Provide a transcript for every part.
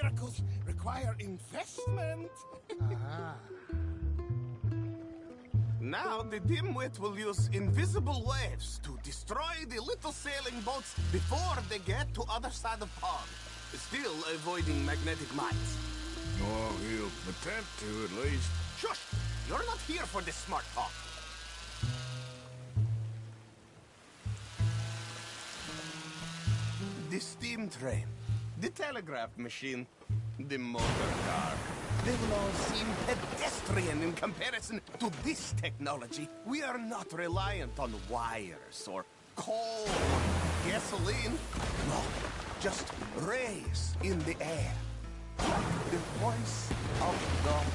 miracles require investment. Now the dimwit will use invisible waves to destroy the little sailing boats before they get to other side of pond. Still avoiding magnetic mines. Oh, he'll attempt to, at least. Shush! You're not here for this smart talk. The steam train, the telegraph machine, the motor car. They will all seem pedestrian in comparison to this technology. We are not reliant on wires or coal or gasoline. No, just rays in the air. The voice of God.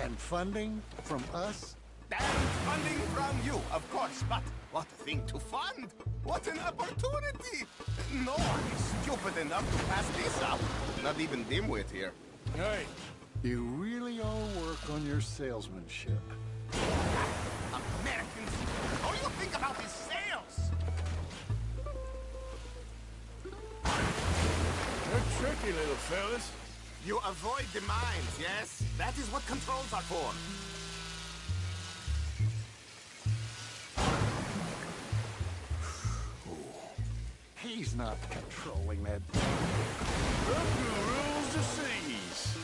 And funding from us? And funding from you, of course, but what a thing to fund! What an opportunity! No one is stupid enough to pass this up. Not even Dimwit here. Hey, You really all work on your salesmanship. Americans, what do you think about these sales? they're tricky little fellas. You avoid the mines, yes? That is what controls are for. He's not controlling that. Look who rules the seas.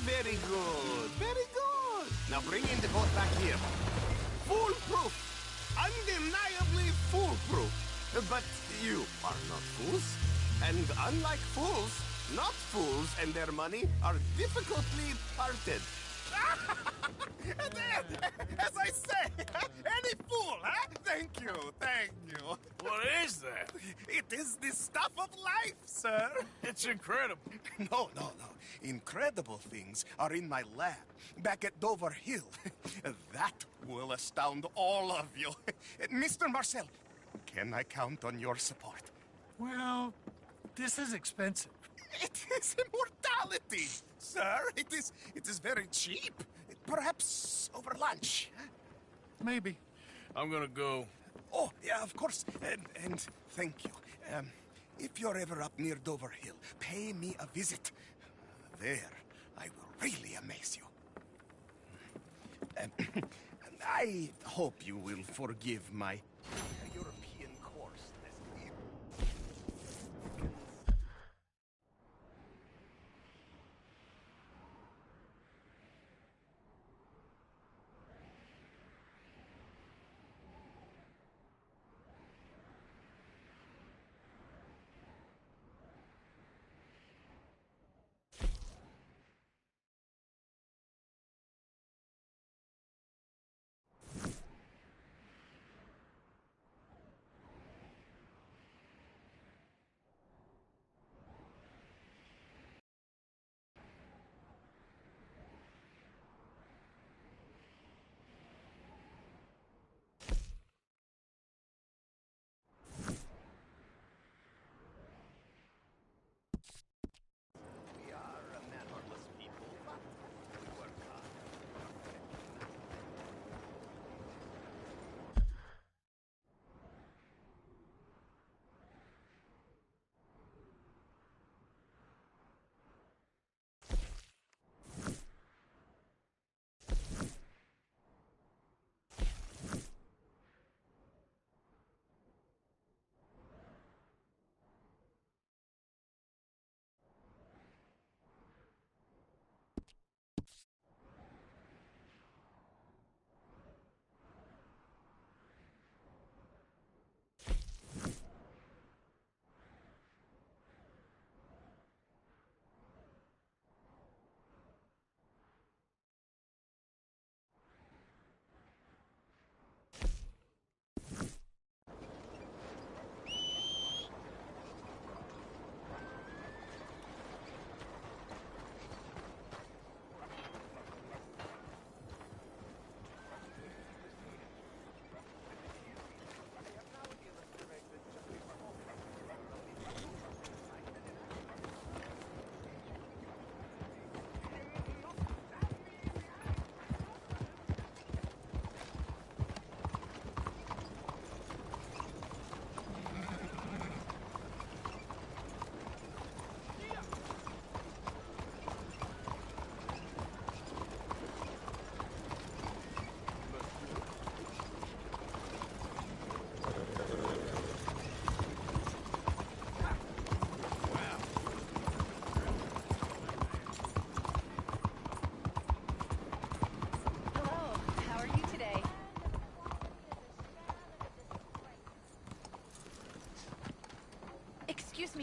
Very good, very good. Now bring in the boat back here. Foolproof. Undeniably foolproof. But you are not fools. And unlike fools, not fools and their money are difficultly parted. As I say, any fool, huh? Thank you, thank you. What is that? It is the stuff of life, sir. It's incredible. No. Incredible things are in my lab, back at Dover Hill. That will astound all of you. Mr. Marcel, can I count on your support? Well, this is expensive. It is immortality, sir. It is very cheap. Perhaps over lunch. Maybe. I'm gonna go. Oh, yeah, of course. And thank you. If you're ever up near Dover Hill, pay me a visit. There, I will really amaze you. I hope you will forgive my European course.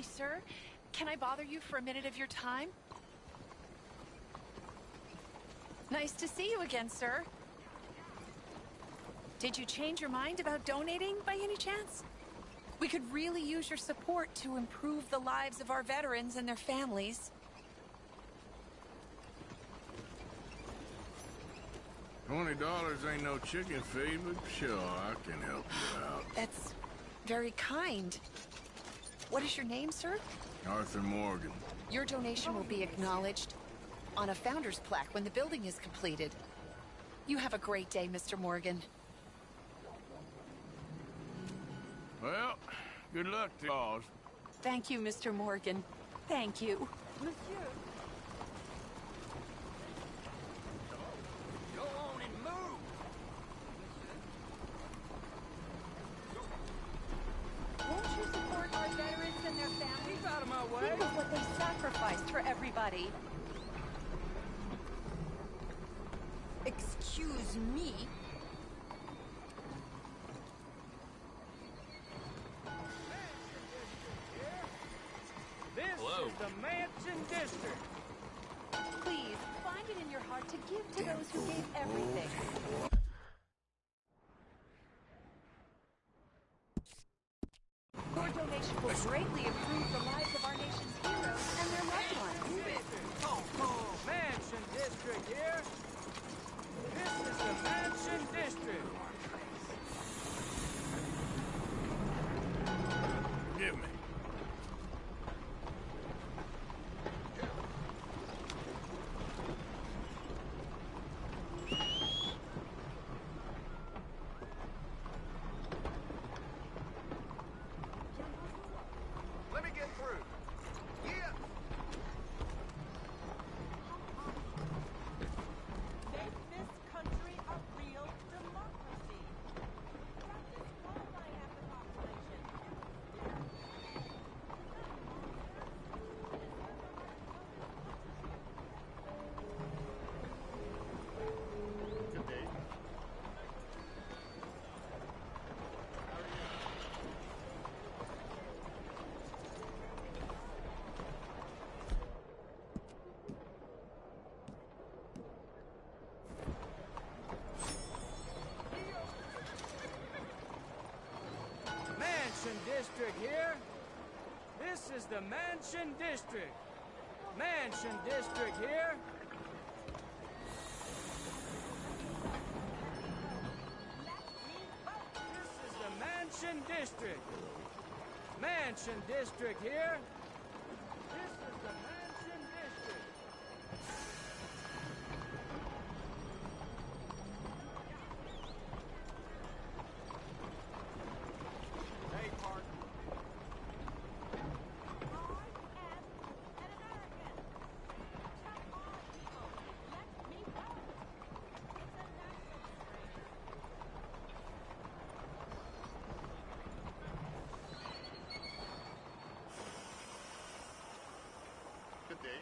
me, sir. Can I bother you for a minute of your time? Nice to see you again, sir. Did you change your mind about donating by any chance? We could really use your support to improve the lives of our veterans and their families. $20 ain't no chicken feed, but sure, I can help you out. That's very kind. What is your name, sir? Arthur Morgan. Your donation will be acknowledged on a founder's plaque when the building is completed. You have a great day, Mr. Morgan. Well, good luck to y'all. Thank you, Mr. Morgan. Thank you. Monsieur. Go on and move. Won't you support our veterans and their families? Keep out of my way. Think of what they sacrificed for everybody. Excuse me. This is the Mansion District. Please, find it in your heart to give to those who gave everything. Your donation will greatly improve the lives of our nation's heroes and their loved ones. Mansion District here. This is the Mansion District. Forgive me. Let me get through. Yeah. Make this country a real democracy. Practice rule by half the population. Good day. Mansion District here. This is the Mansion District. Mansion District here. This is the Mansion District. Mansion District here. This is the Mansion District. Hey, partner. Good day.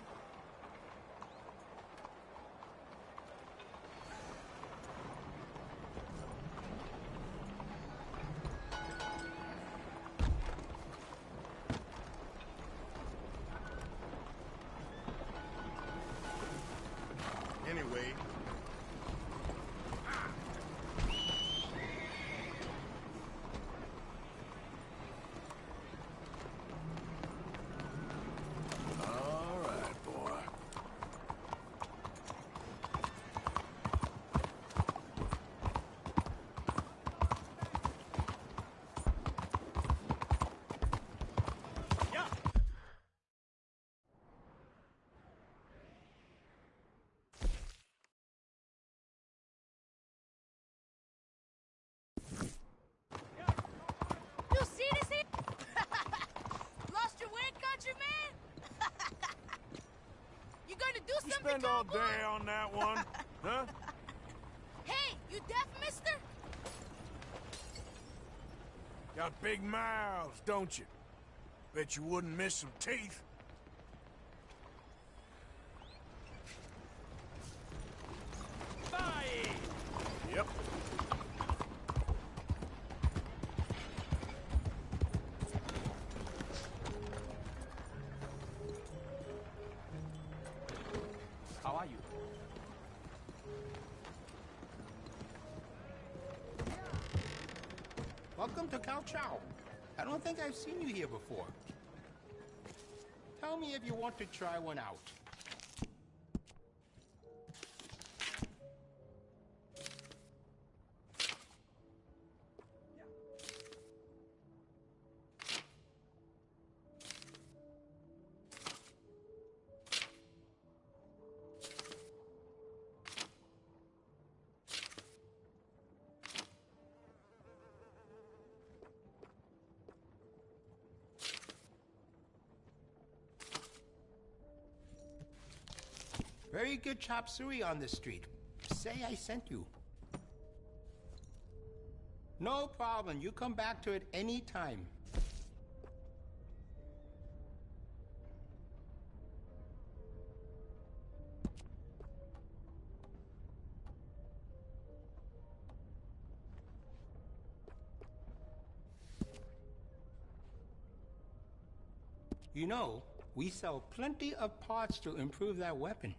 Anyway. All right, boy. You see this here? Lost your way, countryman? You gonna do You something, spend all cowboy? day on that one, huh? Hey, you deaf, mister? Got big mouths, don't you? Bet you wouldn't miss some teeth. Bye! Yep. How are you? Welcome to Cao Chow. I don't think I've seen you here before. Tell me if you want to try one out. Very good chop suey on the street. Say I sent you. No problem. You come back to it any time. You know, we sell plenty of parts to improve that weapon.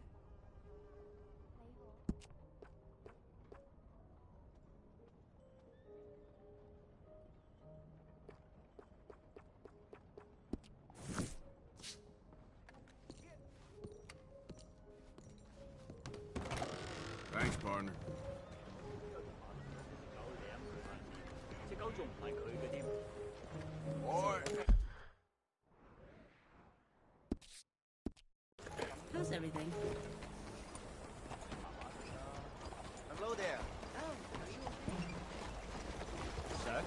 Thanks, partner. Boy. How's everything? Hello there. Oh, are you okay? Sir?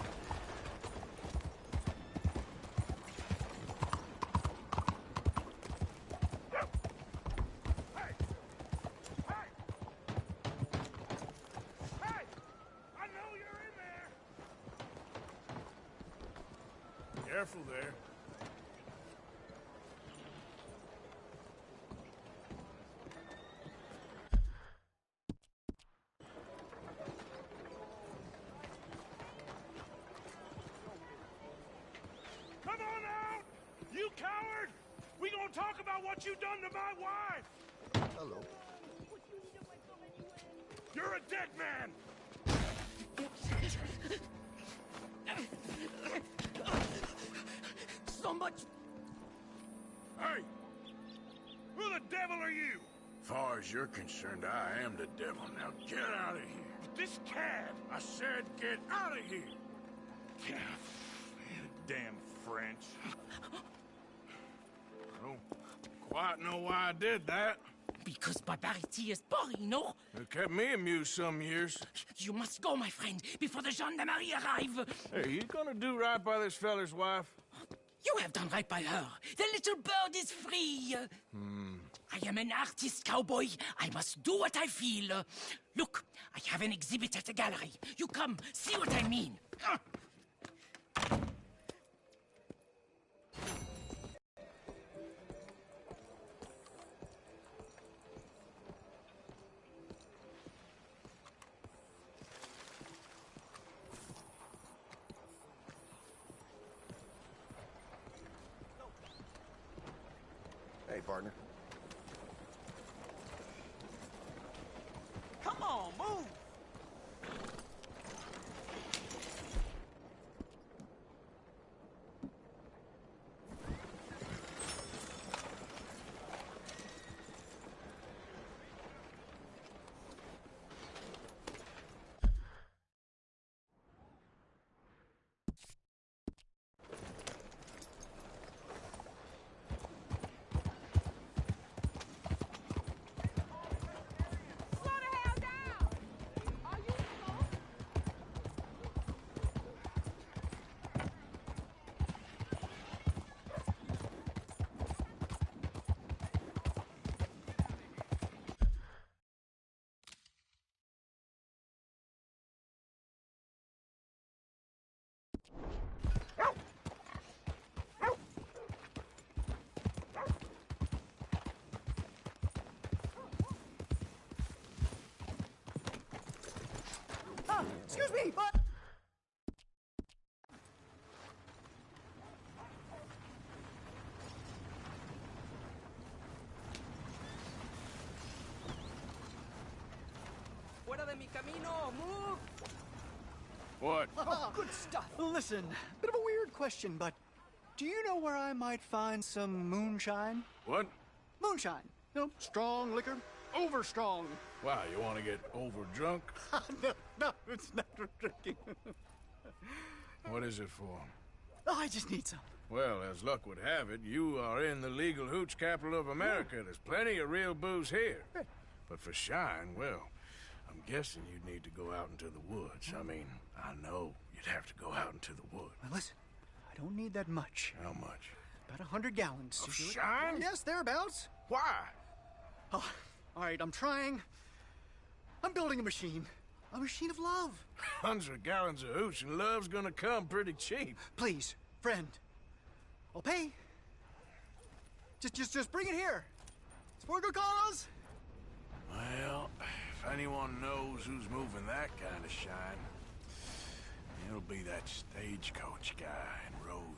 Careful there. Come on out! You coward! We gonna talk about what you done to my wife! Hello. You're a dead man! So much... Hey! Who the devil are you? Far as you're concerned, I am the devil. Now get out of here. This cad! I said get out of here! Damn French. I don't quite know why I did that. Because barbarity is boring, no? It kept me amused some years. You must go, my friend, before the gendarmerie arrive. Hey, you gonna do right by this feller's wife? You have done right by her. The little bird is free. I am an artist, cowboy. I must do what I feel. Look, I have an exhibit at the gallery. You come, see what I mean. Hey, partner. Come on, move! Excuse me, but... en mi camino. Move! What? Oh, good stuff. Listen, bit of a weird question, but do you know where I might find some moonshine? What? Moonshine. You know, strong liquor. Over strong. Wow, you want to get over drunk? No, it's not for drinking. What is it for? Oh, I just need some. Well, as luck would have it, you are in the legal hooch capital of America. There's plenty of real booze here. But for shine, well, I'm guessing you'd need to go out into the woods. I mean, I know you'd have to go out into the woods. Now listen, I don't need that much. How much? About 100 gallons. Of shine? Yes, thereabouts. Why? Oh, all right, I'm trying. I'm building a machine. A machine of love. 100 gallons of hooch and love's gonna come pretty cheap. Please, friend. I'll pay. Just bring it here. It's for a good cause. Well, if anyone knows who's moving that kind of shine, it'll be that stagecoach guy in Rhodes.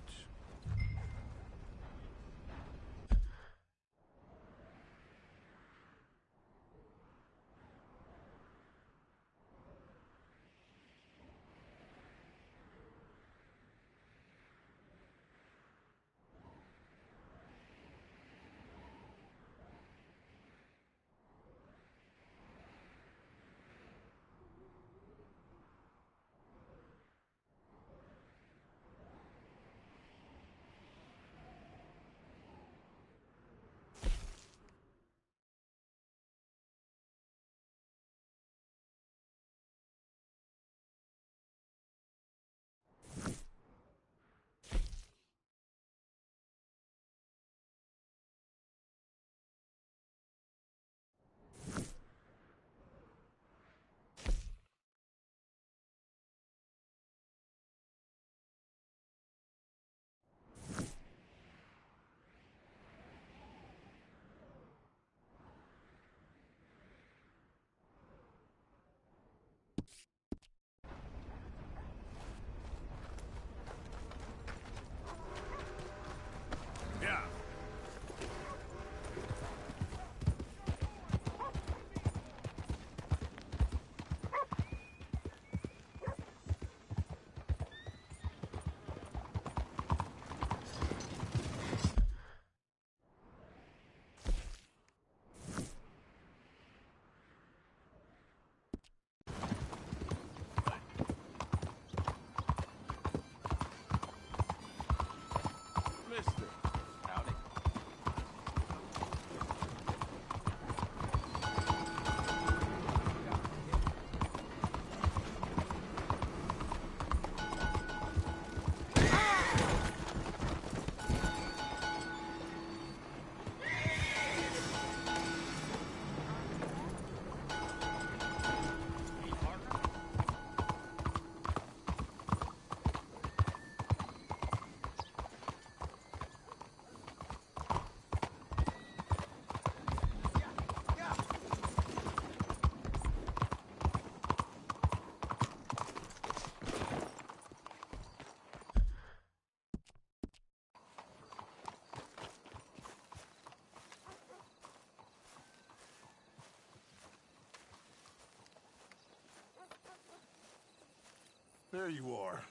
There you are.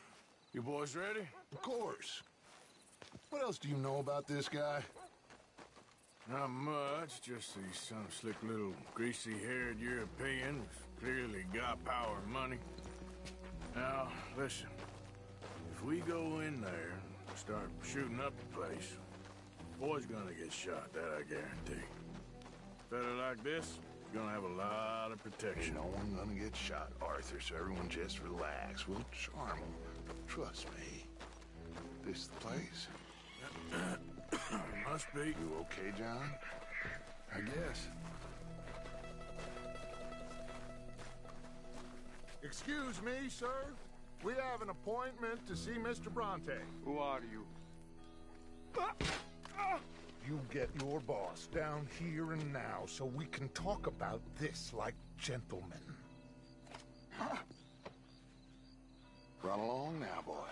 You boys ready? Of course. What else do you know about this guy? Not much, just he's some slick little greasy-haired European who's clearly got power and money. Now, listen. If we go in there and start shooting up the place, boy's gonna get shot, that I guarantee. A fella like this is gonna have a lot of protection. Ain't no one gonna get shot, Arthur, so everyone just relax. We'll charm him. Trust me. This the place? Must be. You okay, John? I guess. Excuse me, sir. We have an appointment to see Mr. Bronte. Who are you? You get your boss down here and now so we can talk about this like gentlemen. Run along now, boy.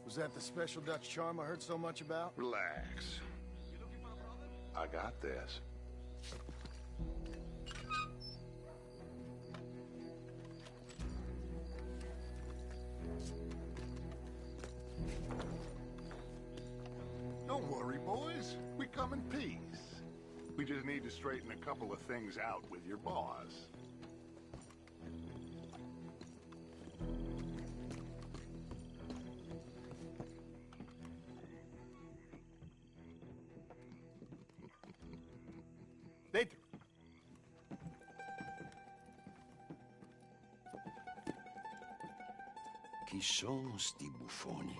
Was that the special Dutch charm I heard so much about? Relax. I got this. Don't worry, boys. We come in peace. We just need to straighten a couple of things out with your boss. Dentro. Chi sono sti buffoni?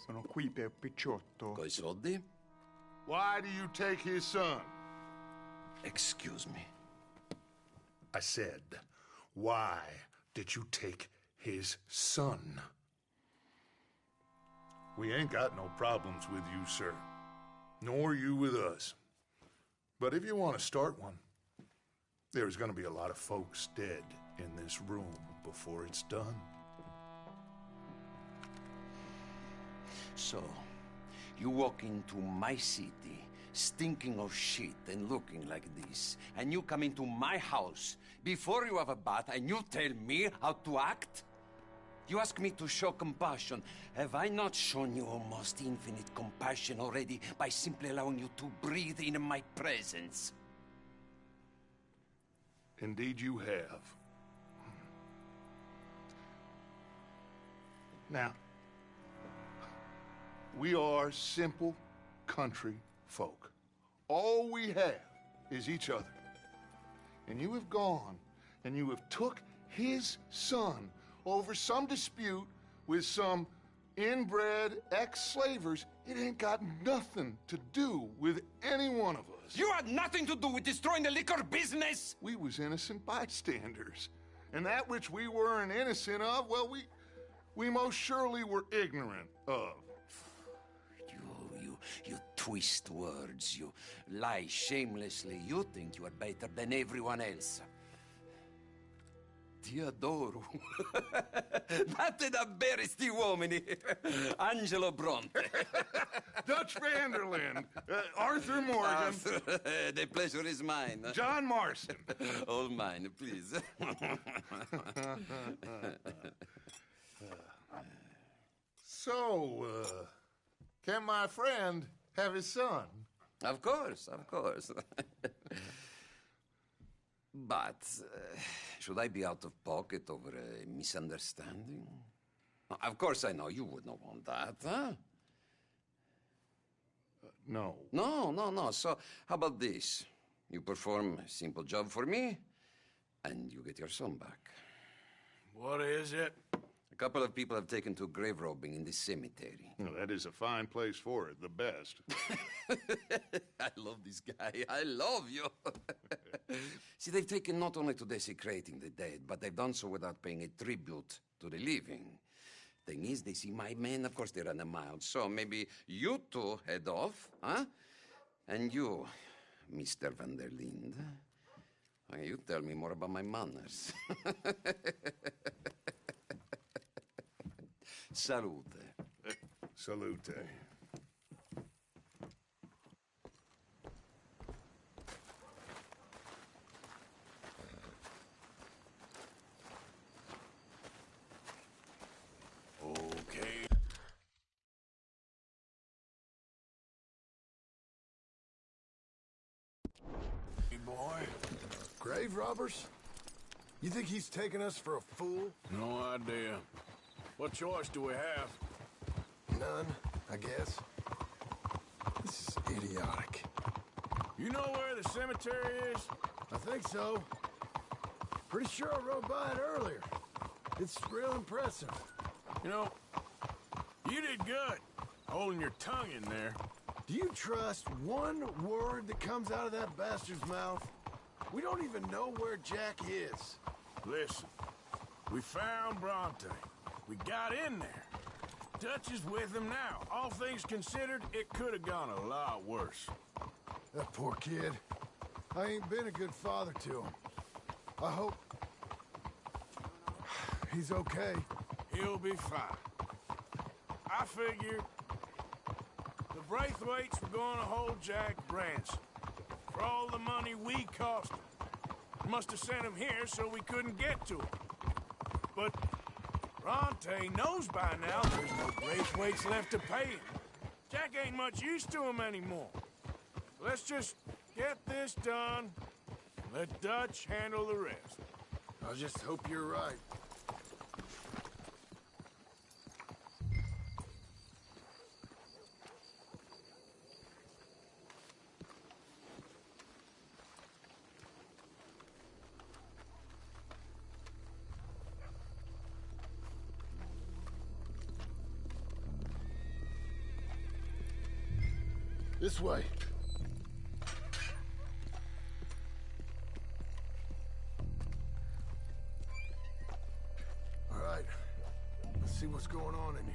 Sono qui per Picciotto. Coi soldi? Why do you take his son? Excuse me. I said, why did you take his son? We ain't got no problems with you, sir. Nor you with us. But if you want to start one, there's gonna be a lot of folks dead in this room before it's done. So, you walk into my city, stinking of shit and looking like this, and you come into my house before you have a bath and you tell me how to act? You ask me to show compassion. Have I not shown you almost infinite compassion already by simply allowing you to breathe in my presence? Indeed you have. Now, we are simple country folk. All we have is each other. And you have gone and you have took his son over some dispute with some inbred ex-slavers. It ain't got nothing to do with any one of us. You had nothing to do with destroying the liquor business! We was innocent bystanders. And that which we weren't innocent of, well, we most surely were ignorant of. You twist words, you lie shamelessly, you think you are better than everyone else. Ti adoro. Vatte davvero sti uomini. Angelo Bronte. Dutch Vanderland. Arthur Morgan. Arthur, the pleasure is mine. John Marston. All mine, please. So, can my friend have his son? Of course, of course. But, should I be out of pocket over a misunderstanding? Of course I know you would not want that, huh? No. No. So, how about this? You perform a simple job for me, and you get your son back. What is it? A couple of people have taken to grave robbing in this cemetery. Well, that is a fine place for it, the best. I love this guy. I love you. See, they've taken not only to desecrating the dead, but they've done so without paying a tribute to the living. Thing is, they see my men, of course they run a mile. So maybe you two head off, huh? And you, Mr. Van der Linde, you tell me more about my manners. Salute. Salute. Okay. Hey, boy. Grave robbers? You think he's taking us for a fool? No idea. What choice do we have? None, I guess. This is idiotic. You know where the cemetery is? I think so. Pretty sure I rode by it earlier. It's real impressive. You know, you did good, holding your tongue in there. Do you trust one word that comes out of that bastard's mouth? We don't even know where Jack is. Listen, we found Bronte. We got in there. Dutch is with him now. All things considered, it could have gone a lot worse. That poor kid. I ain't been a good father to him. I hope he's okay. He'll be fine. I figured the Braithwaites were gonna hold Jack ransom. For all the money we cost him. Must have sent him here so we couldn't get to him. But Bronte knows by now there's no Braithwaites left to pay him. Jack ain't much use to him anymore. Let's just get this done. Let Dutch handle the rest. I just hope you're right. This way. All right. Let's see what's going on in here.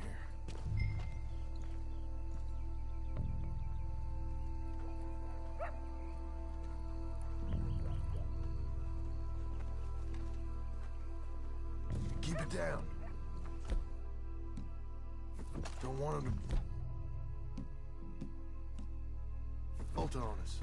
Keep it down. Don't want him to bolt on us.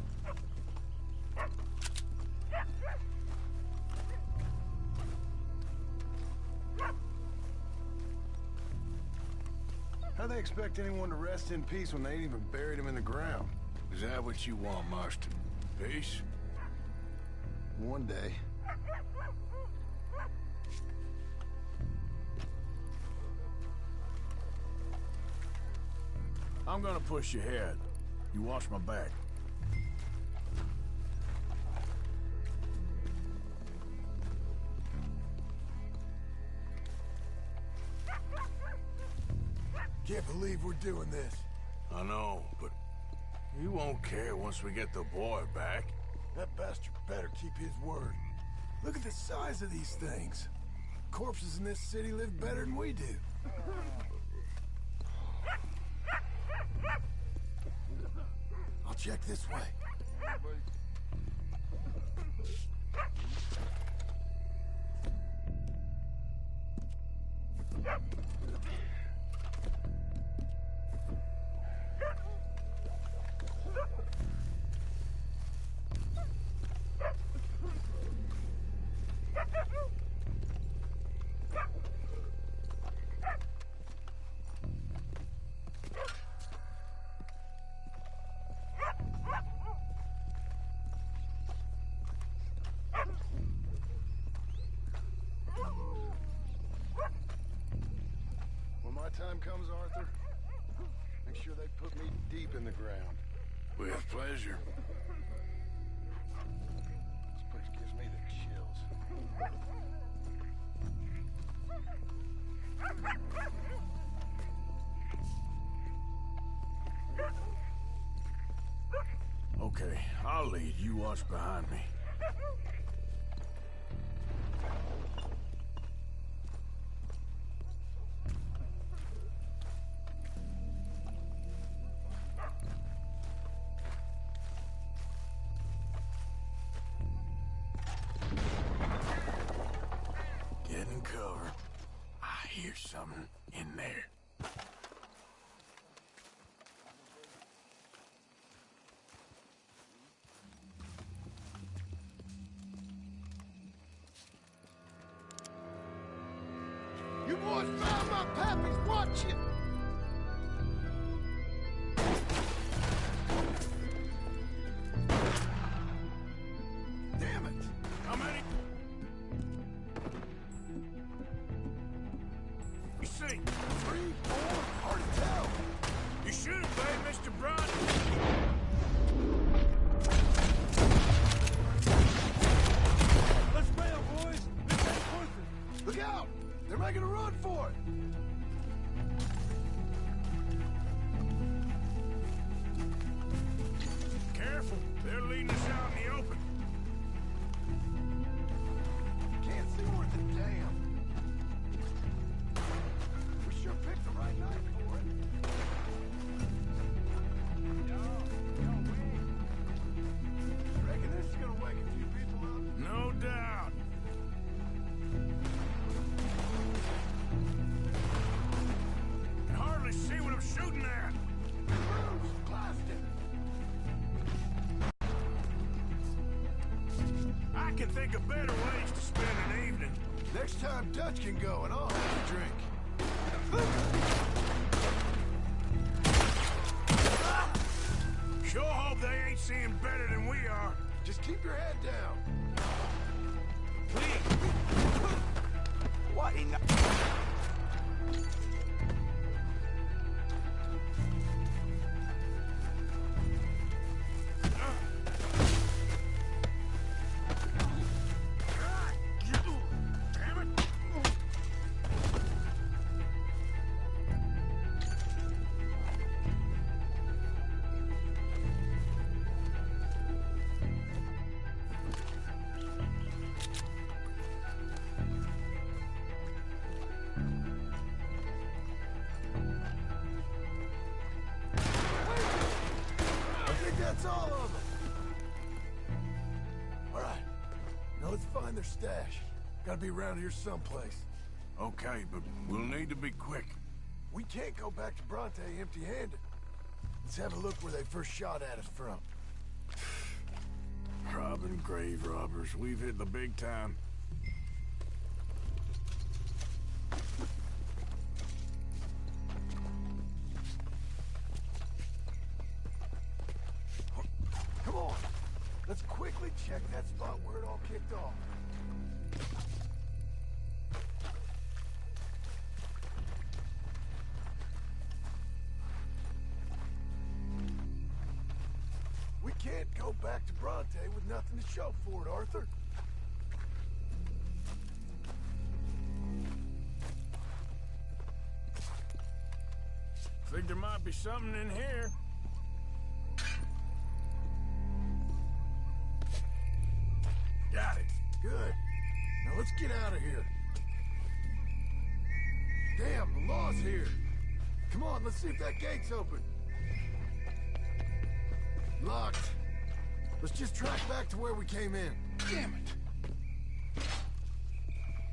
How they expect anyone to rest in peace when they ain't even buried him in the ground? Is that what you want, Marston? Peace? One day. I'm gonna push you ahead. You watch my back. Can't believe we're doing this. I know, but he won't care once we get the boy back. That bastard better keep his word. Look at the size of these things. Corpses in this city live better than we do. I'll check this way. Time comes, Arthur, make sure they put me deep in the ground. With pleasure. This place gives me the chills. Okay, I'll lead. You watch behind me. Cover. I hear something in there. You boys found my pappies, watch it! Damn it! How many? You see? 3, 4, hard to tell. You should obey Mr. Bronte. Let's bail, boys. This ain't worth it. Look out! They're making a run for it. can think of better ways to spend an evening. Next time Dutch can go and I'll have a drink. Sure hope they ain't seeing better than we are. Just keep your head down. Please. What in the... That's all of them. All right. Now let's find their stash. Gotta be around here someplace. Okay, but we'll need to be quick. We can't go back to Bronte empty-handed. Let's have a look where they first shot at us from. Robbing grave robbers. We've hit the big time. Come on. Let's quickly check that spot where it all kicked off. We can't go back to Bronte with nothing to show for it, Arthur. Think there might be something in here. Got it. Good. Now let's get out of here. Damn, the law's here. Come on, let's see if that gate's open. Locked. Let's just track back to where we came in. Damn it.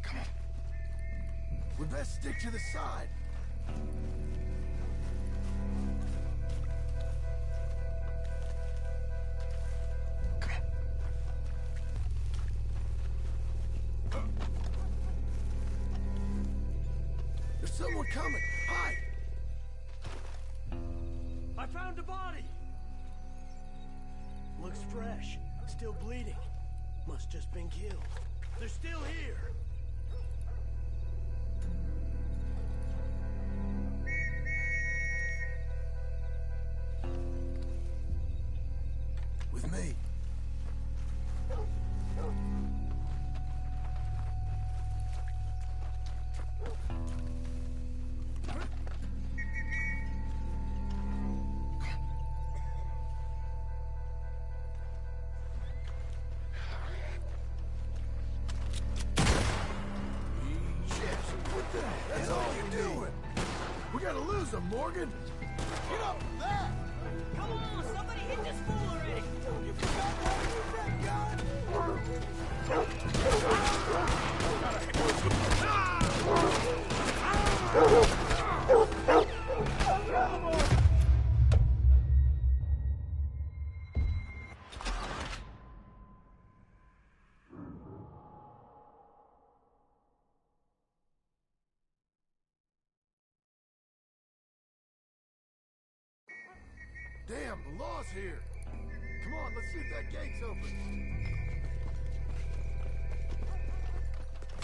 Come on. We best stick to the side. There's someone coming. Hide! I found a body! Looks fresh. Still bleeding. Must just been killed. They're still here. With me. That's all you're doing. We gotta lose them, Morgan. Get up from that. Come on, somebody hit this fool already! You forgot how to use that gun? Damn, the law's here. Come on, let's see if that gate's open.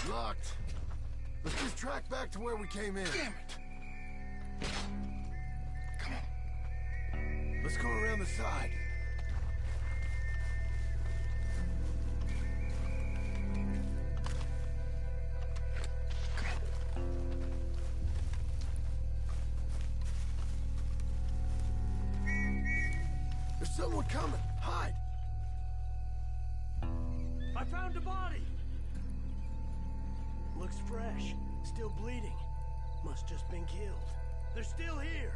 Locked. Let's just track back to where we came in. Damn it. Come on. Let's go around the side. There's someone coming. Hide. I found a body! Looks fresh. Still bleeding. Must just been killed. They're still here.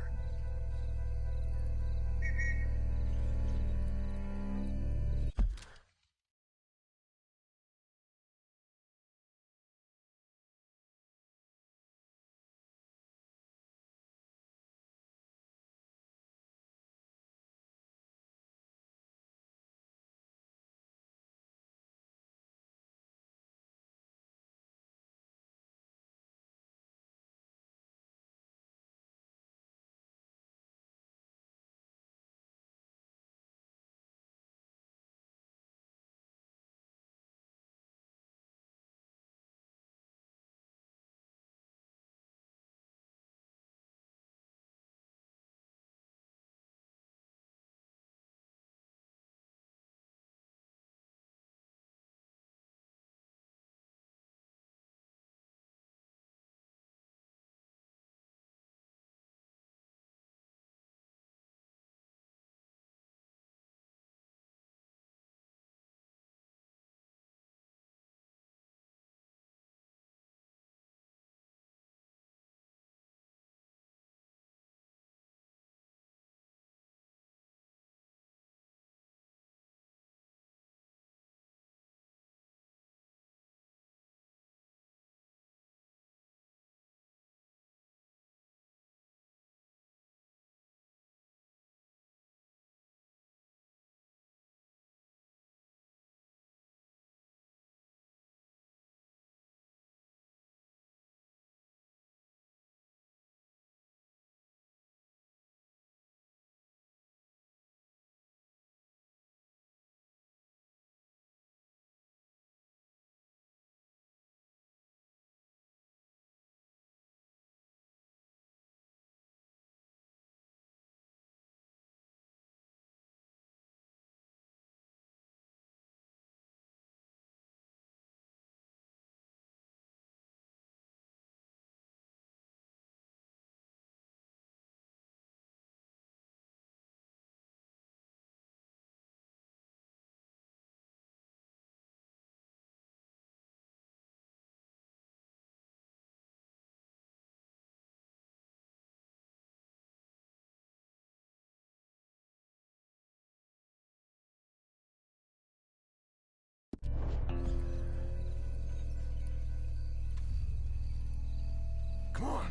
Come on,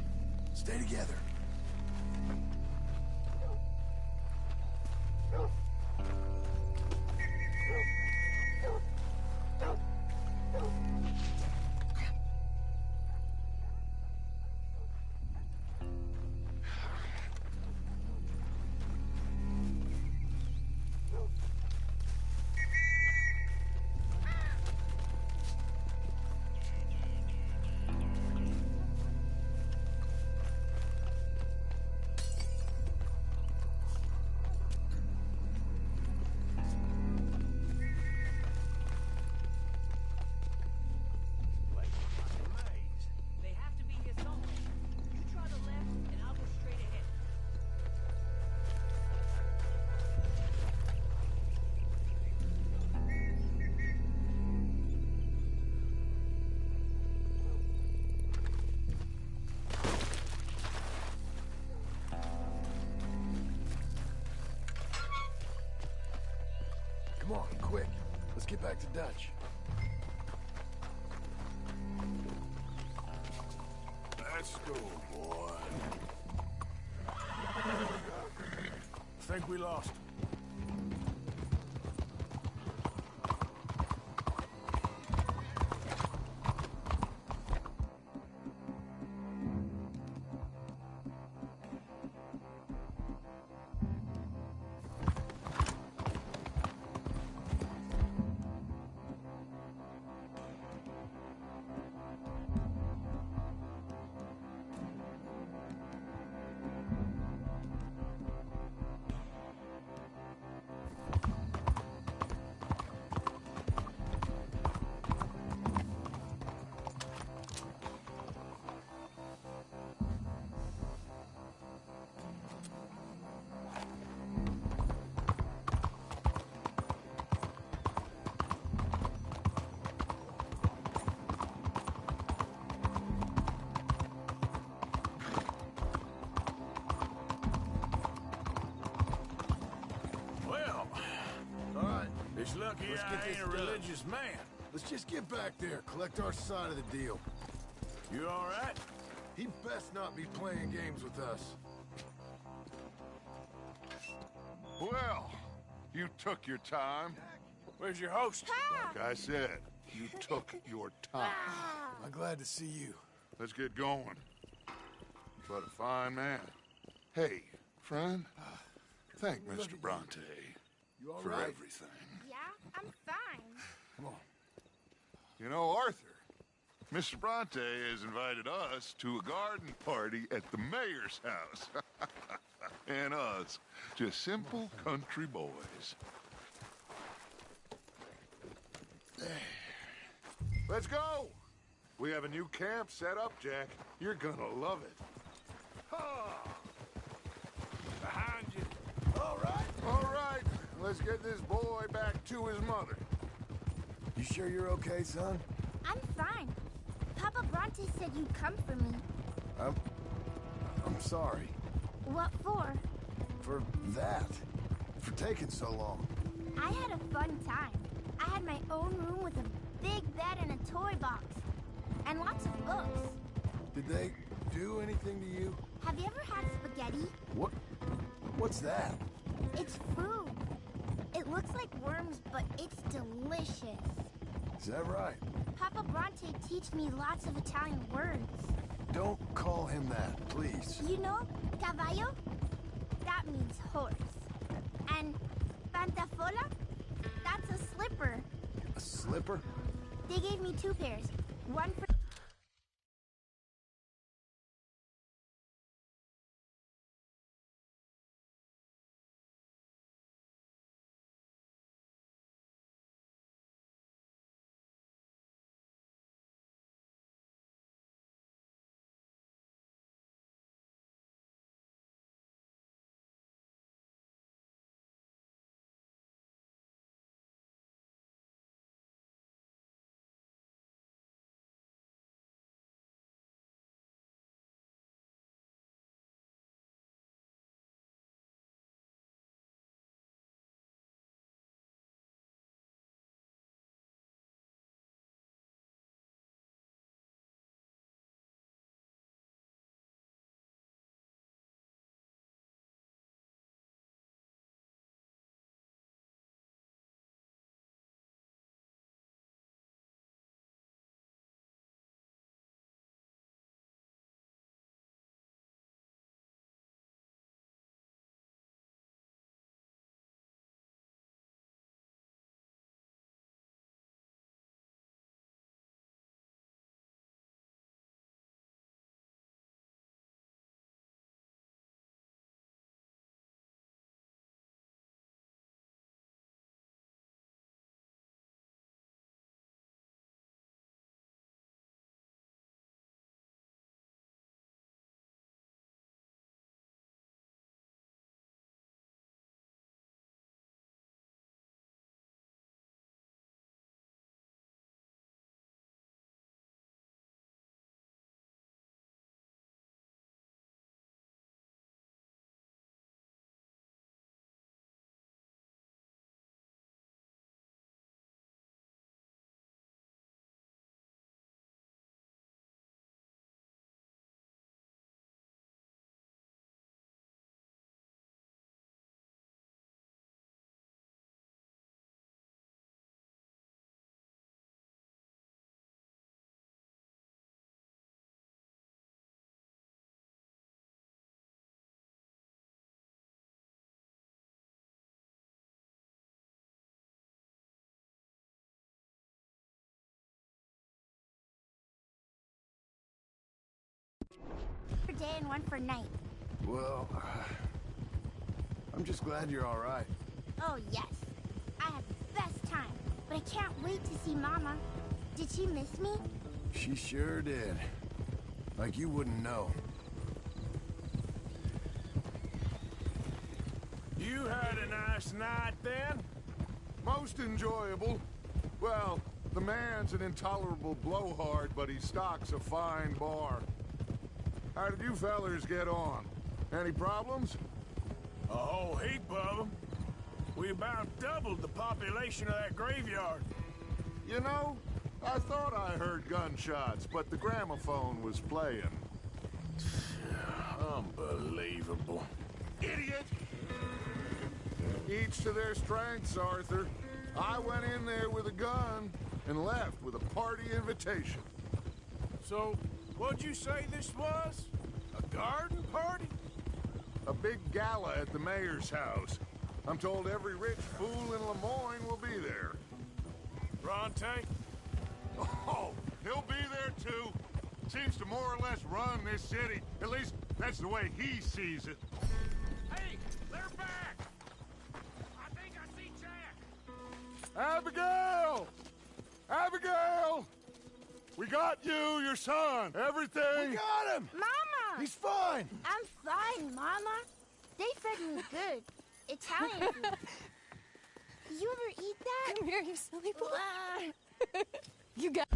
stay together. They have to be here somewhere. You try the left, and I'll go straight ahead. Come on, quick. Let's get back to Dutch. Let's go, boy. I think we lost him. Well, All right, it's lucky let's I get this ain't a done. religious man. Let's just get back there, collect our side of the deal. You all right? He best not be playing games with us. Well, you took your time. Where's your host? Like I said, you took your time. I'm glad to see you. Let's get going. What a fine man. Hey, friend, thank Mr. Bronte You all for right? everything. Yeah, I'm fine. Come on. You know, Arthur, Mr. Bronte has invited us to a garden party at the mayor's house. And us, just simple country boys. Let's go! We have a new camp set up, Jack. You're gonna love it. Behind you. All right. All right, let's get this boy back to his mother. You sure you're okay, son? I'm fine. Papa Bronte said you'd come for me. I'm sorry. What for? For that. For taking so long. I had a fun time. I had my own room with a big bed and a toy box. And lots of books. Did they do anything to you? Have you ever had spaghetti? What's that? It's food. It looks like worms, but it's delicious. Is that right? Papa Bronte teach me lots of Italian words. Don't call him that, please. You know, caballo? That means horse. And pantafola? That's a slipper. A slipper? They gave me 2 pairs. One for for day and one for night. Well, I'm just glad you're all right. Oh, yes. I had the best time, but I can't wait to see Mama. Did she miss me? She sure did. Like you wouldn't know. You had a nice night then? Most enjoyable. Well, the man's an intolerable blowhard, but he stocks a fine bar. How did you fellers get on? Any problems? A whole heap of them. We about doubled the population of that graveyard. You know, I thought I heard gunshots, but the gramophone was playing. Unbelievable. Idiot! Each to their strengths, Arthur. I went in there with a gun and left with a party invitation. So, what'd you say this was? A garden party? A big gala at the mayor's house. I'm told every rich fool in Lemoyne will be there. Bronte? Oh, he'll be there too. Seems to more or less run this city. At least, that's the way he sees it. Hey, they're back! I think I see Jack! Abigail! Abigail! We got you, your son, everything. We got him! Mama! He's fine! I'm fine, Mama. They fed me good. Italian food. Did you ever eat that? Come here, you silly boy. You got...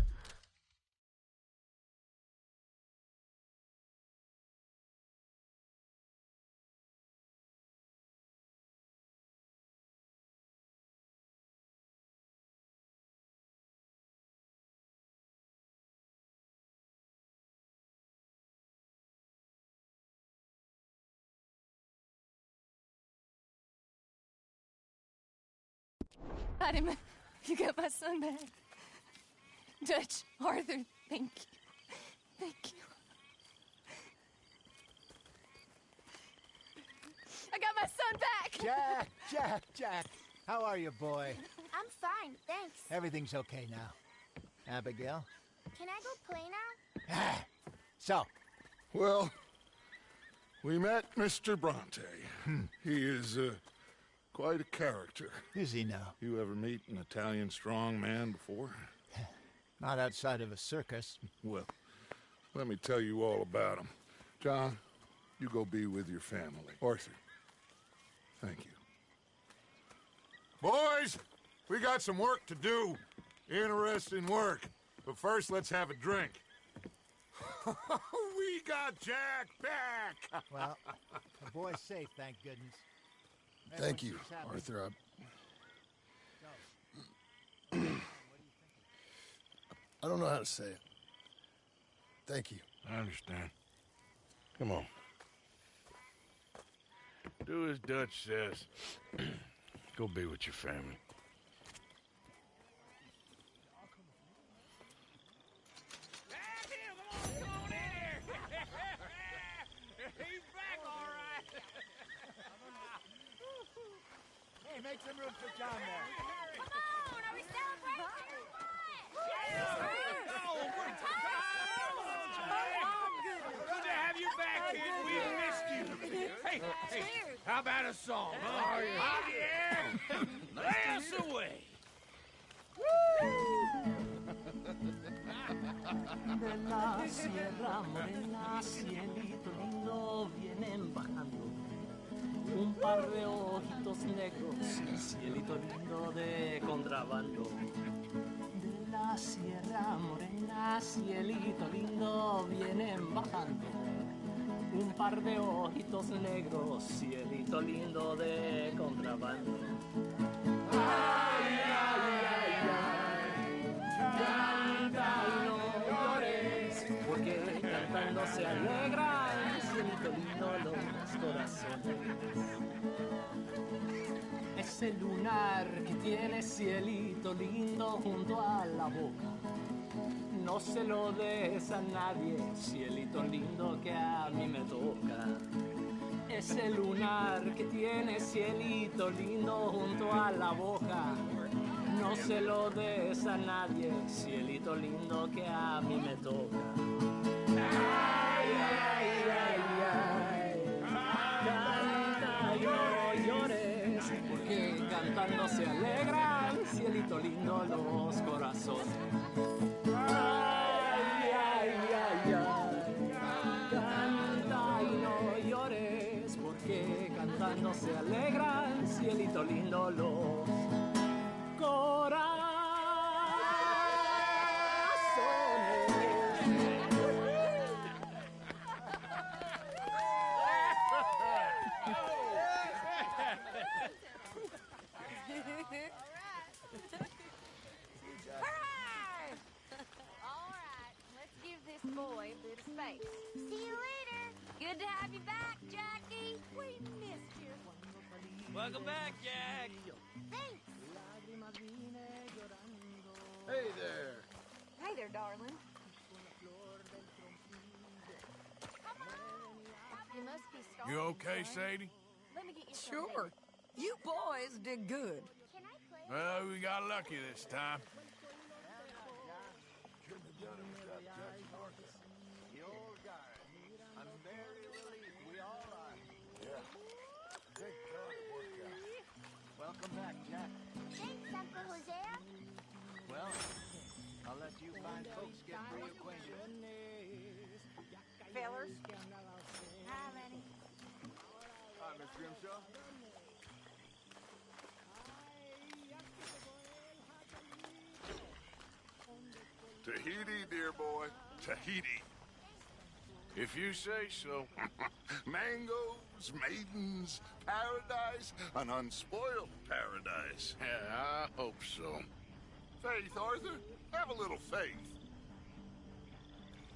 Got him. You got my son back. Dutch, Arthur, thank you. Thank you. I got my son back! Jack. How are you, boy? I'm fine, thanks. Everything's okay now. Abigail? Can I go play now? So? Well, we met Mr. Bronte. He is, quite a character. Is he now? You ever meet an Italian strongman before? Not outside of a circus. Well, let me tell you all about him. John, you go be with your family. Arthur, thank you. Boys, we got some work to do. Interesting work. But first, let's have a drink. We got Jack back! Well, the boy's safe, thank goodness. Thank you, Arthur. I don't know how to say it. Thank you. I understand. Come on. Do as Dutch says. Go be with your family. He's back, all right. Hey, make some room for John there. Come on, are we celebrating? Good to have you back, kid. We missed you. Hey, how about a song? Huh? Yeah. Lay us away. De la sierra morena, cielito lindo, vienen bajando un par de ojitos negros, cielito lindo de contrabando. De la sierra morena, cielito lindo, vienen bajando un par de ojitos negros, cielito lindo de contrabando. Ay, ay, ay, ay, canta y no llores, porque cantando se alegran, cielito lindo, los corazones. Ese lunar que tiene cielito lindo junto a la boca, no se lo des a nadie, cielito lindo que a mí me toca. Ese lunar que tiene cielito lindo junto a la boca, no se lo des a nadie, cielito lindo que a mí me toca. Canta y no llores, porque cantando se alegran, cielito lindo, los corazones. Ay, ay, ay, ay. Canta y no llores, porque cantando se alegran, cielito lindo, los corazones. Hooray! All right, let's give this boy a bit of space. See you later. Good to have you back, Jackie. We missed you. Welcome back, Jack. Thanks. Hey there. Hi there, darling. You must be starving. You okay, Sadie? Let me get you some Sure. You boys did good. Can I play? Well, we got lucky this time. The old guy. I'm very relieved we all are. Yeah. Thank God it worked out. Welcome back, Jack. Thanks, Uncle Hosea. Well, I'll let you fine folks get reacquainted. Fellers? Hi, Lenny. Hi, Miss Grimshaw. Tahiti, dear boy. Tahiti. If you say so. Mangoes, maidens, paradise, an unspoiled paradise. Yeah, I hope so. Faith, Arthur. Have a little faith.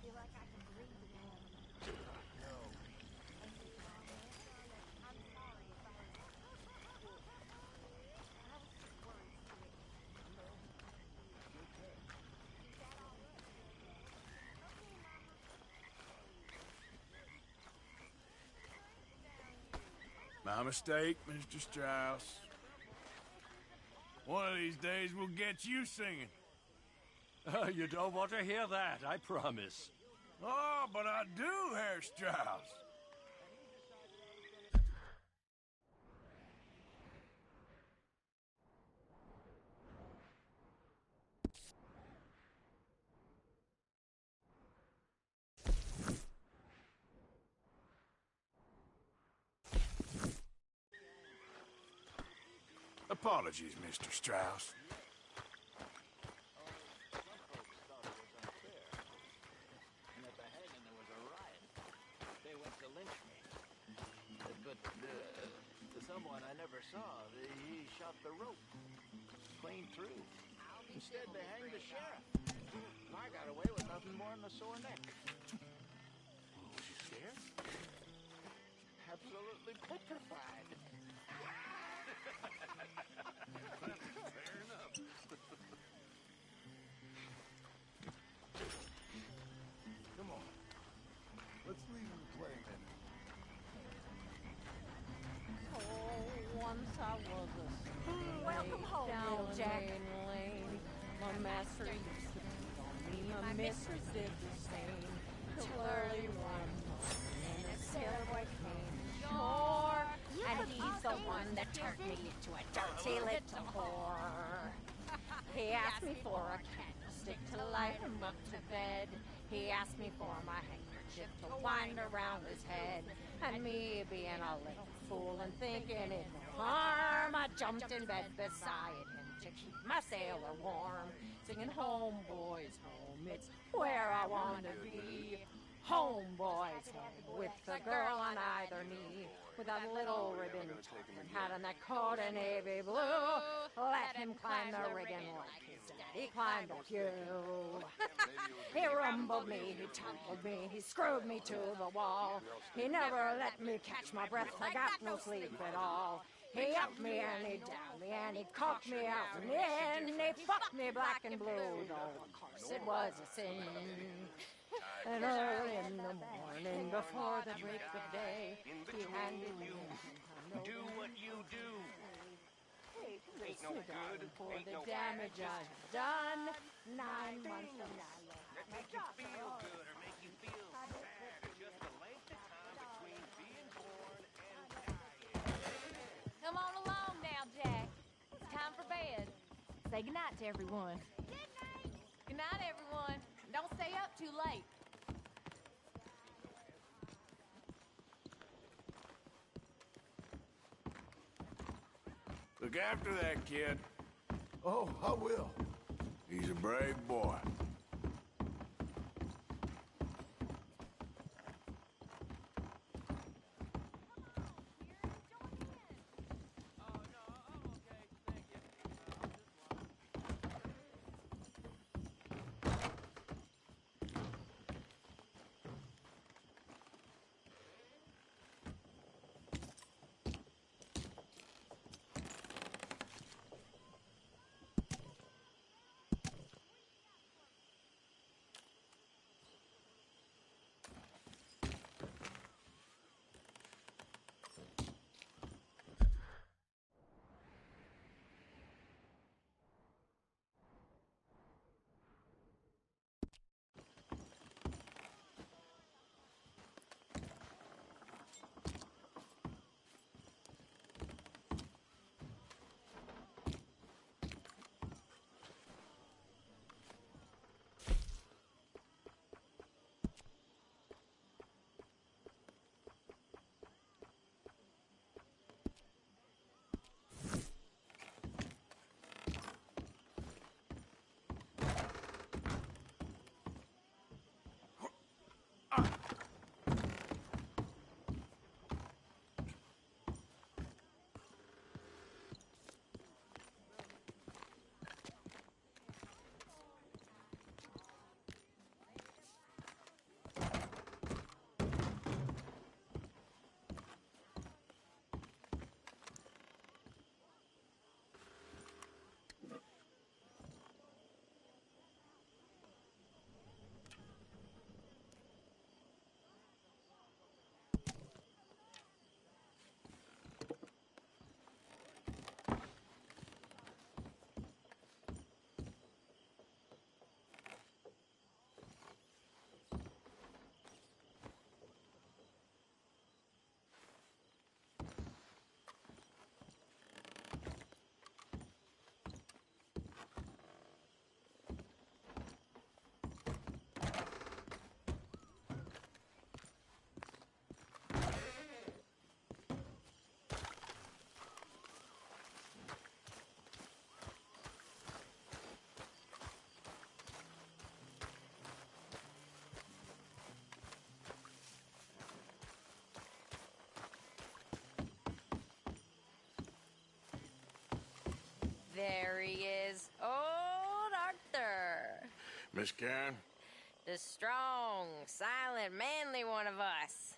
Feel like I can breathe again. I'm sorry if I was... I was just worried, My mistake, Mr. Strauss. One of these days we'll get you singing. You don't want to hear that, I promise. Oh, but I do, Herr Strauss. Apologies, Mr. Strauss. Someone I never saw, he shot the rope clean through. Instead, they hanged the sheriff. I got away with nothing more than a sore neck. Was you scared? Absolutely petrified. Fair enough. Come on. Let's leave him play a minute. Once I was a slave. Welcome home, down little Jack. Main Lane. My master used to beat on me. My mistress did the same. Till early one morning, and a sailor boy came ashore. And he's the one that turned me into a dirty little whore. He asked me for a candlestick to light him up to bed. He asked me for my handkerchief to wind around his head. And me being a little fool and thinking it no harm, I jumped in bed beside him to keep my sailor warm, singing home, boys, home, it's where I want to be. Home, boys, home, with the girl on either knee, with that little ribbon top hat and that coat of navy blue. Let him climb the rigging like his daddy climbed the pew. He rumbled me, he tumbled me, he screwed me to the wall. He never let me catch my breath, I got no sleep at all. He upped me and he downed me and he cocked me out and in. He fucked me black and blue, though of course it was a sin. And early in the morning, before the break of day, he handed me Do what you do. Ain't no good for the damage I have done. 9 months from now, That make you feel good or make you feel Say goodnight to everyone. Good night, everyone. Don't stay up too late. Look after that kid. Oh, I will. He's a brave boy. There he is, old Arthur. Miss Karen? The strong, silent, manly one of us.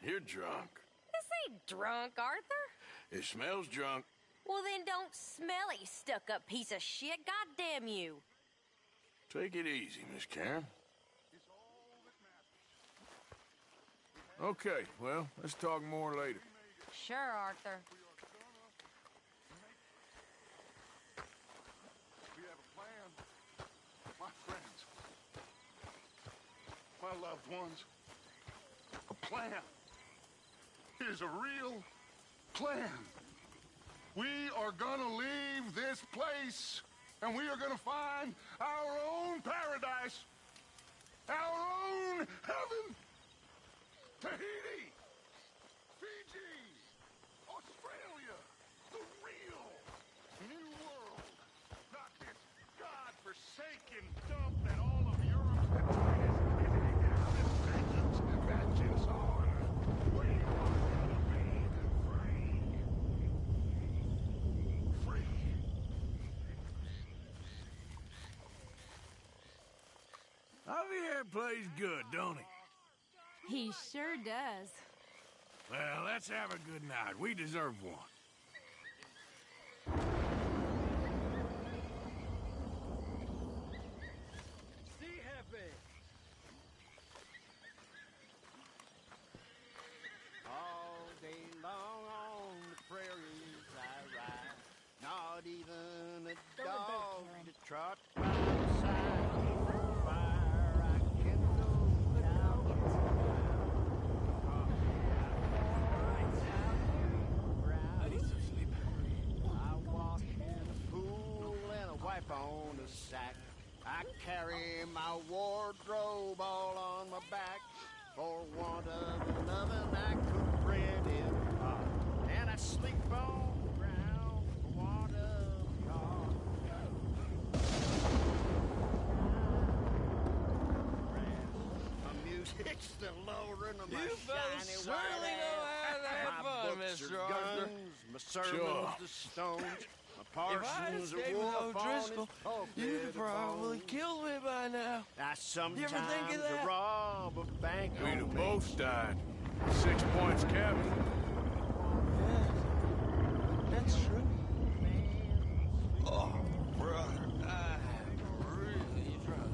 You're drunk. This ain't drunk, Arthur. It smells drunk. Well, then don't smell it, you stuck-up piece of shit. Goddamn you. Take it easy, Miss Karen. Okay, well, let's talk more later. Sure, Arthur. We have a plan. My friends. My loved ones. A plan. It is a real plan. We are gonna leave this place, and we are gonna find our own paradise. Our own heaven. Tahiti. Fiji. Australia. The real new world. Not this godforsaken dump that all of Europe is visiting down and vengeance on. We are gonna be free. Free. Javier plays good, don't he? He sure does. Well, let's have a good night. We deserve one. See happy. All day long on the prairies I ride. Not even a dog to trot by my side. Fire I can go down. I need some sleep. I walk in a pool and a on a sack. I carry my wardrobe all on my back. For want of an oven, I cook bread in the pot. And I sleep on the ground for want of a car. My music's still lowering on my You fellas shiny certainly white know ass. how to have My fun, books Mr. are Arthur. guns, my sermons Sure. the stones. If I Parsons escaped of with wolf O'Driscoll, you'd have probably killed me by now. I You ever think of that? rob a bank. We'd have both died. 6 points cabin. That's true. Oh, brother, I'm really drunk.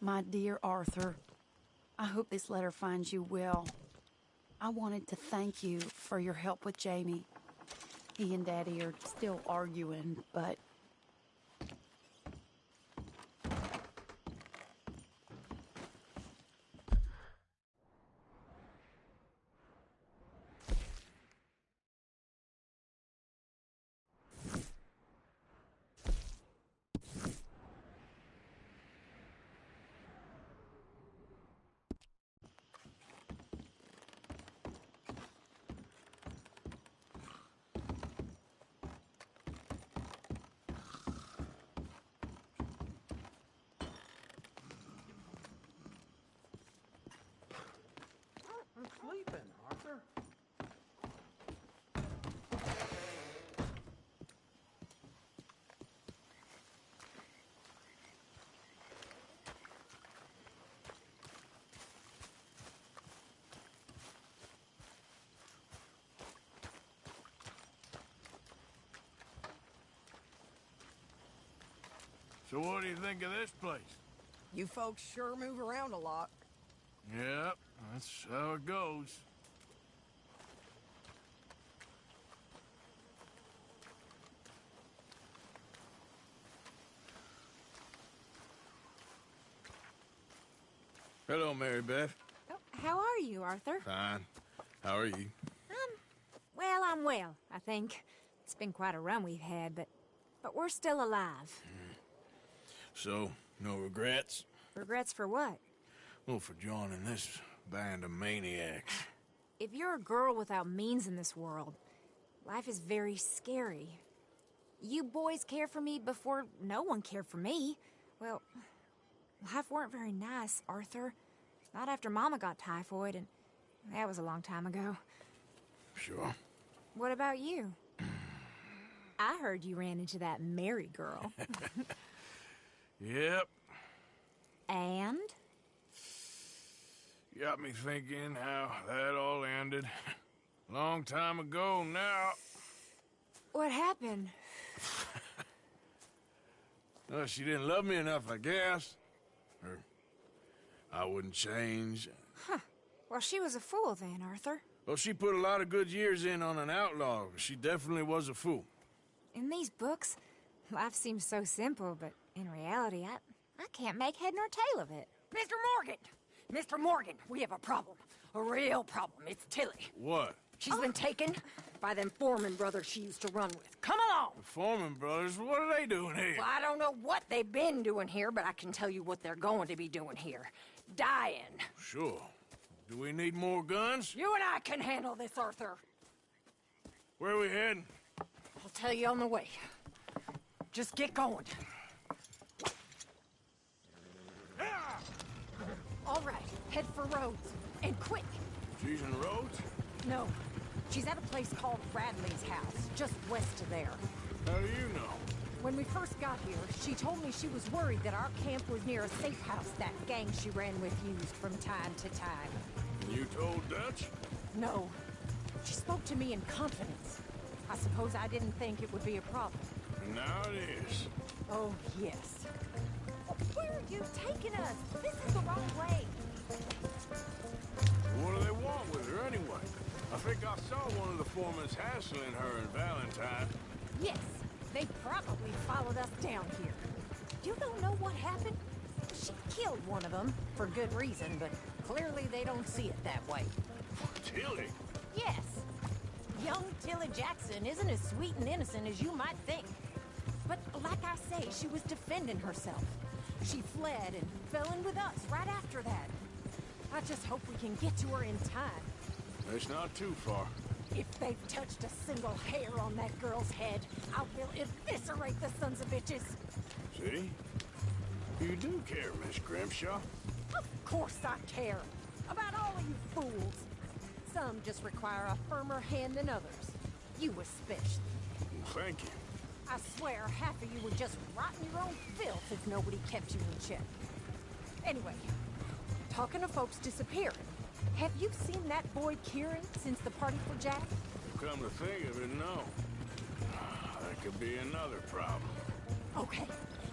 My dear Arthur, I hope this letter finds you well. I wanted to thank you for your help with Jamie. He and Daddy are still arguing, but... I'm sleeping, Arthur. So what do you think of this place? You folks sure move around a lot. Yep, that's how it goes. Hello, Mary Beth. Oh, how are you, Arthur? Fine. How are you? Well, I'm well, I think. It's been quite a run we've had, but we're still alive. So, no regrets? Regrets for what? Well, for joining this band of maniacs. If you're a girl without means in this world, life is very scary. You boys cared for me before no one cared for me. Well, life weren't very nice, Arthur. Not after Mama got typhoid, and that was a long time ago. Sure. What about you? I heard you ran into that Mary girl. Yep. And? Got me thinking how that all ended. Long time ago now. What happened? Well, she didn't love me enough, I guess. Or I wouldn't change. Huh. Well, she was a fool then, Arthur. Well, she put a lot of good years in on an outlaw. She definitely was a fool. In these books, life seems so simple, but in reality, I can't make head nor tail of it. Mr. Morgan! Mr. Morgan, we have a problem. A real problem. It's Tilly. What? She's been taken by them Foreman brothers she used to run with. Come along! The Foreman brothers? What are they doing here? Well, I don't know what they've been doing here, but I can tell you what they're going to be doing here. Dying. Sure. Do we need more guns? You and I can handle this, Arthur. Where are we heading? I'll tell you on the way. Just get going. All right, head for Rhodes. And quick. She's in Rhodes? No. She's at a place called Radley's house, just west of there. How do you know? When we first got here, she told me she was worried that our camp was near a safe house that gang she ran with used from time to time. You told Dutch? No. She spoke to me in confidence. I suppose I didn't think it would be a problem. And now it is. Oh, yes. Where are you taking us? This is the wrong way. What do they want with her anyway? I think I saw one of the foremans hassling her and Valentine. Yes, they probably followed us down here. You don't know what happened? She killed one of them, for good reason, but clearly they don't see it that way. Tilly? Yes. Young Tilly Jackson isn't as sweet and innocent as you might think. But like I say, she was defending herself. She fled and fell in with us right after that. I just hope we can get to her in time. It's not too far. If they've touched a single hair on that girl's head, I will eviscerate the sons of bitches. See? You do care, Miss Grimshaw. Of course I care. About all of you fools. Some just require a firmer hand than others. You especially. Thank you. I swear half of you would just rot in your own filth if nobody kept you in check. Anyway, talking of folks disappearing, have you seen that boy Kieran since the party for Jack? Come to think of it, no. That could be another problem. Okay,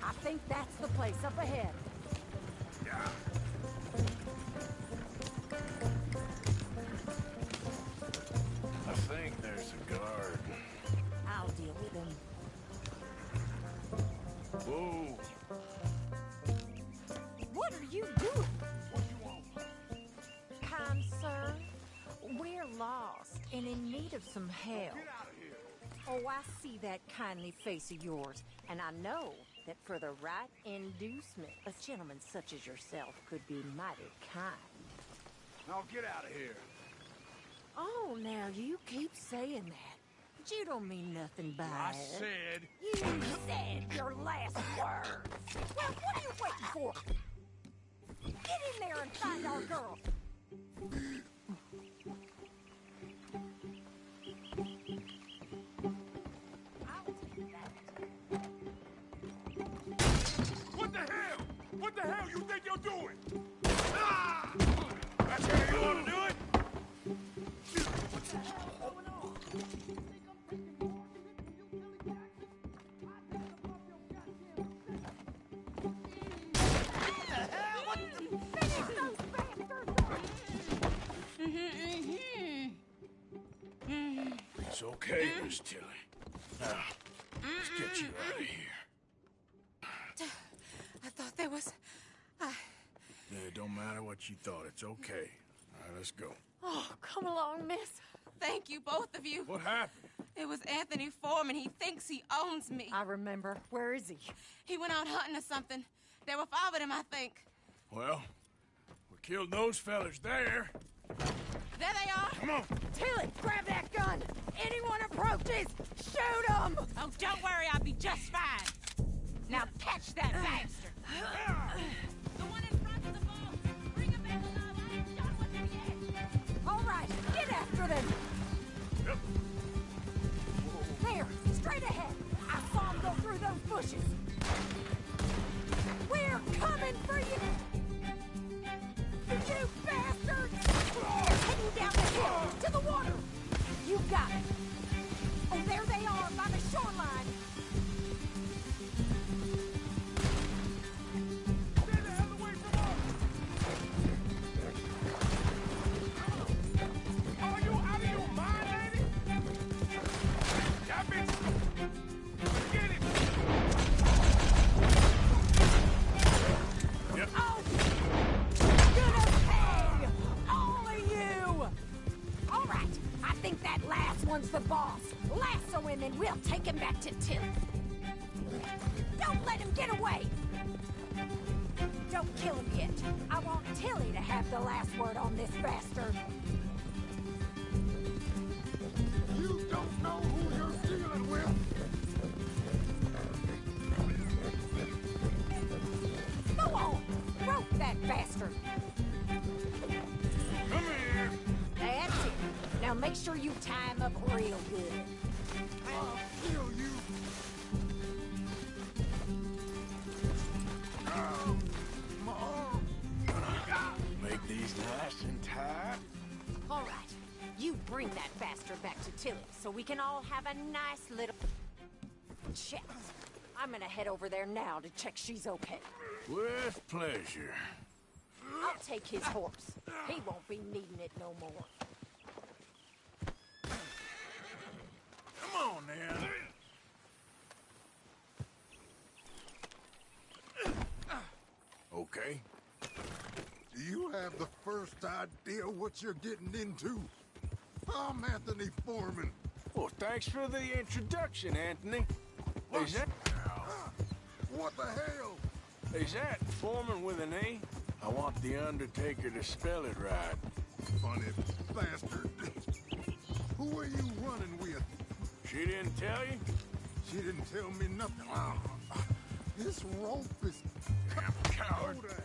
I think that's the place up ahead. Yeah. I think there's a guard. I'll deal with him. Whoa. What are you doing? Kind sir, we're lost and in need of some help. Oh, I see that kindly face of yours, and I know that for the right inducement, a gentleman such as yourself could be mighty kind. Now get out of here. Oh, now you keep saying that. But you don't mean nothing by I it. said... You said your last words. Well, what are you waiting for? Get in there and find our girl. What the hell? What the hell you think you're doing? Ah! That's how you want to do it? What the hell is going on? It's okay, Miss Tilly. Now, let's get you out of here. I thought there was... Yeah, it don't matter what you thought. It's okay. All right, let's go. Oh, come along, miss. Thank you, both of you. What happened? It was Anthony Foreman. He thinks he owns me. I remember. Where is he? He went out hunting or something. There were 5 of them, I think. Well, we killed those fellas there. There they are. Come on. Tilly, grab that gun. Anyone approaches, shoot them. Oh, don't worry. I'll be just fine. Now catch that bastard. The one in front of the boat. Bring him back alive. I ain't done with him yet. All right, get after them. Yep. There, straight ahead. I saw him go through those bushes. We're coming for you. You bastards! Heading down the hill to the water. You got it. Oh, there they are by the shoreline. Stay the hell away from us! Are you out of your mind, lady? That bitch! Get it! Yep. Oh! Gonna pay! All of you! All right, I think that last one's the boss. Lasso him and we'll take him back to Tilly. Don't let him get away! Don't kill him yet. I want Tilly to have the last word on this bastard. You don't know who you're dealing with. Go on! Rope that bastard! Come here! That's it. Now make sure you tie him up real good. I'll kill you. My arm. Make these nice and tight. All right, you bring that bastard back to Tilly so we can all have a nice little chat. I'm gonna head over there now to check she's okay. With pleasure. I'll take his horse. He won't be needing it no more. Come on, now. Okay. Do you have the first idea what you're getting into? I'm Anthony Foreman. Well, thanks for the introduction, Anthony. Is that... What the hell? Is that Foreman with an E? I want the Undertaker to spell it right. Funny bastard. Who are you running with? She didn't tell you? She didn't tell me nothing. This rope is... Damn coward. Go to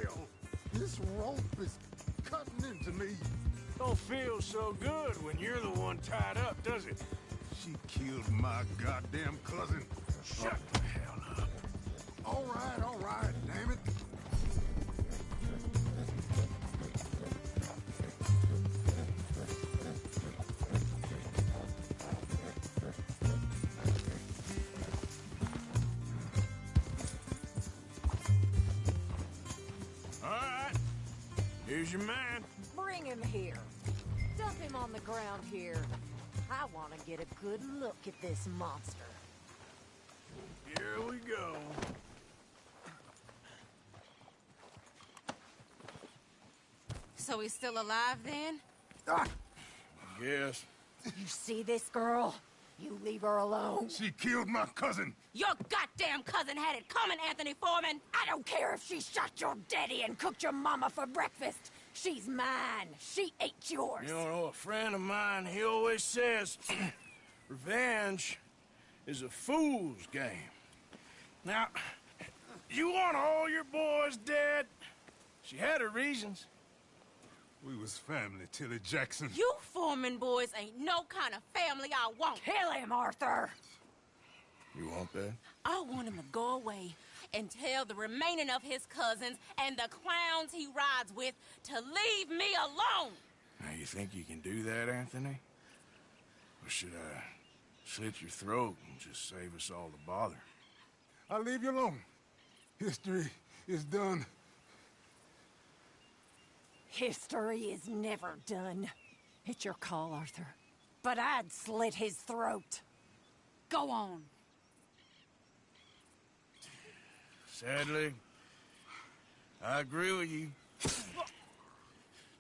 hell. This rope is cutting into me. Don't feel so good when you're the one tied up, does it? She killed my goddamn cousin. Shut the hell up. All right, damn it. All Here's your man. Bring him here. Dump him on the ground here. I want to get a good look at this monster. Here we go. So he's still alive then? Yes. You see this girl? You leave her alone. She killed my cousin. Your goddamn cousin had it coming, Anthony Foreman! I don't care if she shot your daddy and cooked your mama for breakfast. She's mine. She ate yours. You know, a friend of mine, he always says, revenge is a fool's game. Now, you want all your boys dead? She had her reasons. We was family, Tilly Jackson. You Foreman boys ain't no kind of family I want. Kill him, Arthur! You want that? I want him to go away and tell the remaining of his cousins and the clowns he rides with to leave me alone. Now, you think you can do that, Anthony? Or should I slit your throat and just save us all the bother? I'll leave you alone. History is done. History is never done. It's your call, Arthur. But I'd slit his throat. Go on. Sadly, I agree with you.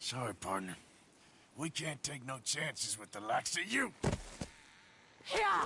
Sorry, partner. We can't take no chances with the likes of you. Yeah!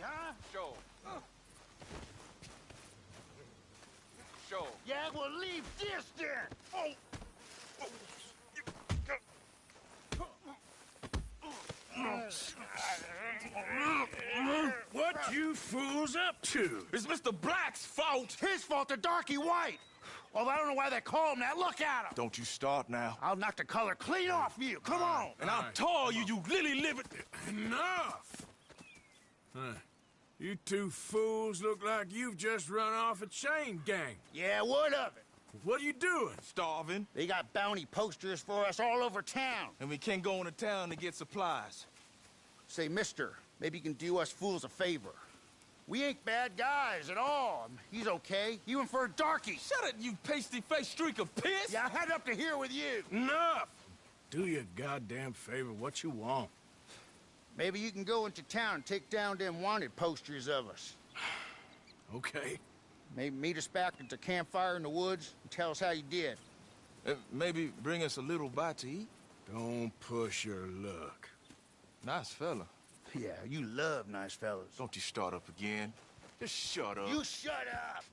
huh? Sure. Sure. Yeah, well, leave this there. Oh. What you fools up to? It's Mr. Black's fault. His fault, the darky white. Well, I don't know why they call him that. Look at him. Don't you start now. I'll knock the color clean off you. Come on. And I'll tar you, you lily-livered... Enough! Huh. You two fools look like you've just run off a chain gang. Yeah, what of it? What are you doing? Starving. They got bounty posters for us all over town. And we can't go into town to get supplies. Say, mister, maybe you can do us fools a favor. We ain't bad guys at all. He's okay, even for a darky. Shut it, you pasty-faced streak of piss! Yeah, I had up to here with you. Enough! Do your goddamn favor what you want. Maybe you can go into town and take down them wanted posters of us. Okay. Maybe meet us back at the campfire in the woods and tell us how you did. Maybe bring us a little bite to eat? Don't push your luck. Nice fella. Yeah, you love nice fellas. Don't you start up again. Just shut up. You shut up!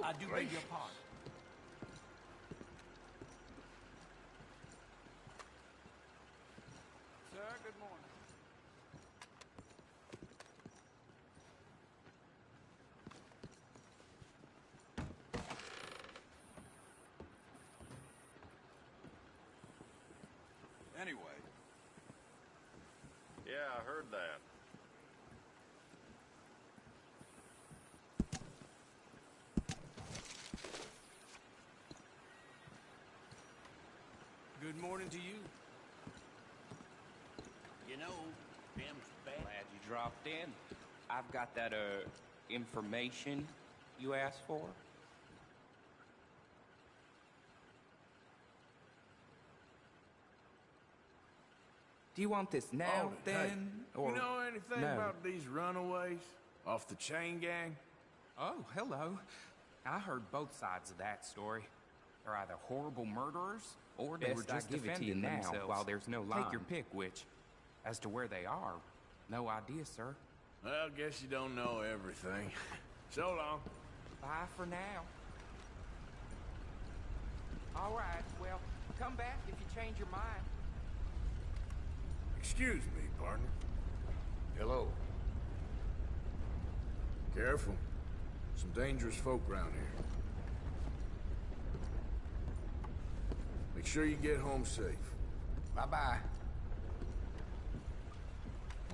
I do beg your pardon. Sir, good morning. Anyway. Yeah, I heard that. Good morning to you. You know, Tim's bad. Glad you dropped in. I've got that, information you asked for. Do you want this now, then? Hey, Or you know anything no? about these runaways off the chain gang? Oh, hello. I heard both sides of that story. They're either horrible murderers, or they were just defending themselves while there's no line. Take your pick, which. As to where they are, no idea, sir. Well, guess you don't know everything. So long. Bye for now. All right, well, come back if you change your mind. Excuse me, partner. Hello. Careful. Some dangerous folk around here. Make sure you get home safe. Bye-bye.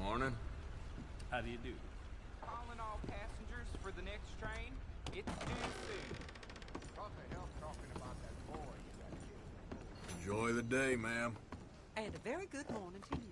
Morning. How do you do? Calling all passengers for the next train. It's due soon. What the hell talking about that boy you got killed? Enjoy the day, ma'am. And a very good morning to you.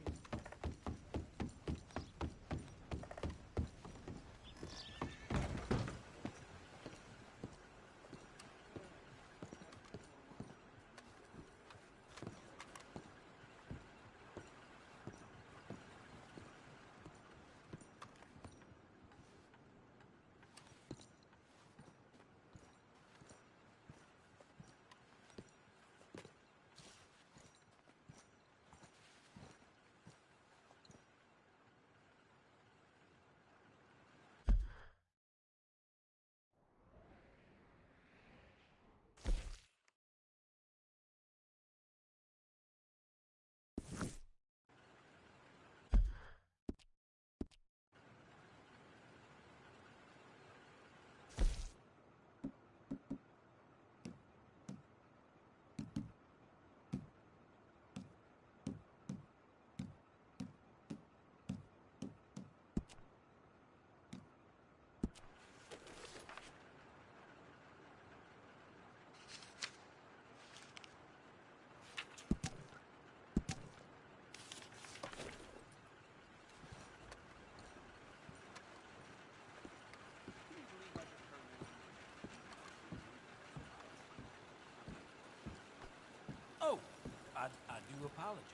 do apologize.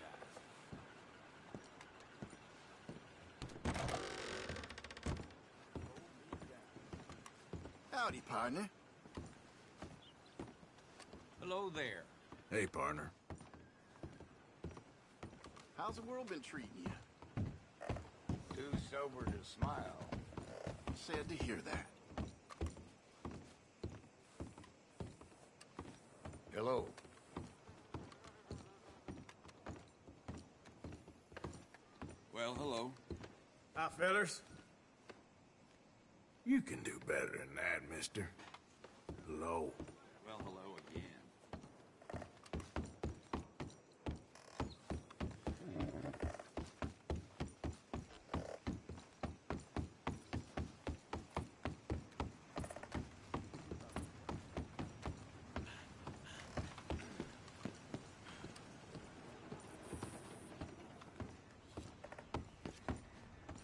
Howdy, partner. Hello there. Hey, partner. How's the world been treating you? Too sober to smile. Sad to hear that. Hello. Well, hello. Hi, fellas. You can do better than that, mister. Hello. Well, hello again.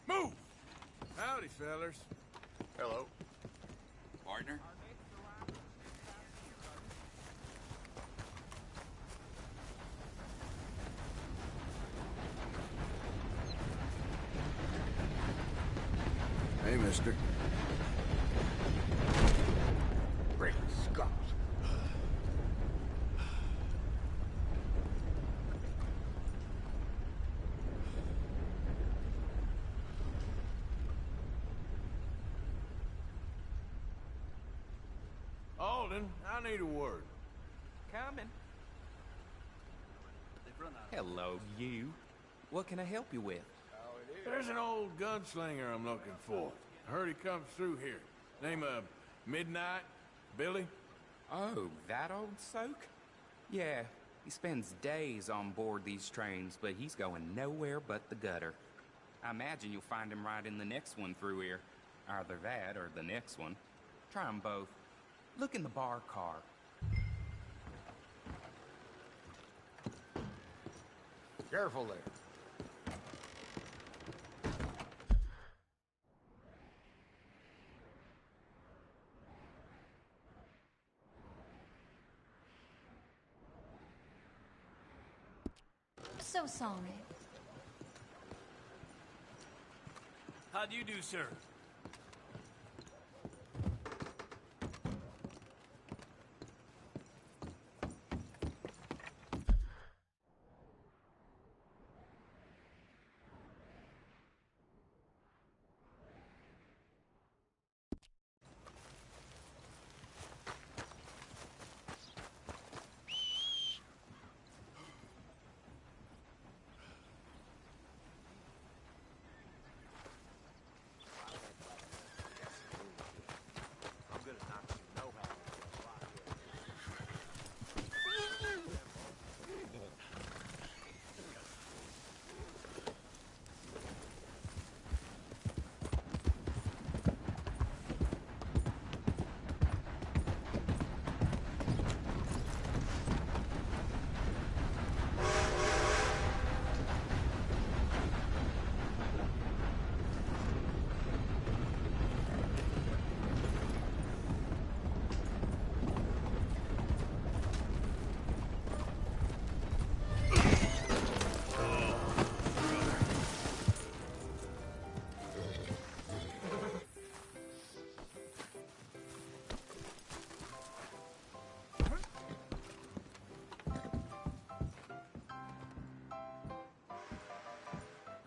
Move! Howdy, fellas. Hello. Partner? Hey, mister. Great Scott. Alden, I need a word. Coming. Hello, you. What can I help you with? There's an old gunslinger I'm looking for. I heard he comes through here. Name of Midnight? Billy? Oh, that old soak? Yeah, he spends days on board these trains, but he's going nowhere but the gutter. I imagine you'll find him right in the next one through here. Either that or the next one. Try 'em both. Look in the bar car. Careful there. So sorry. How do you do, sir?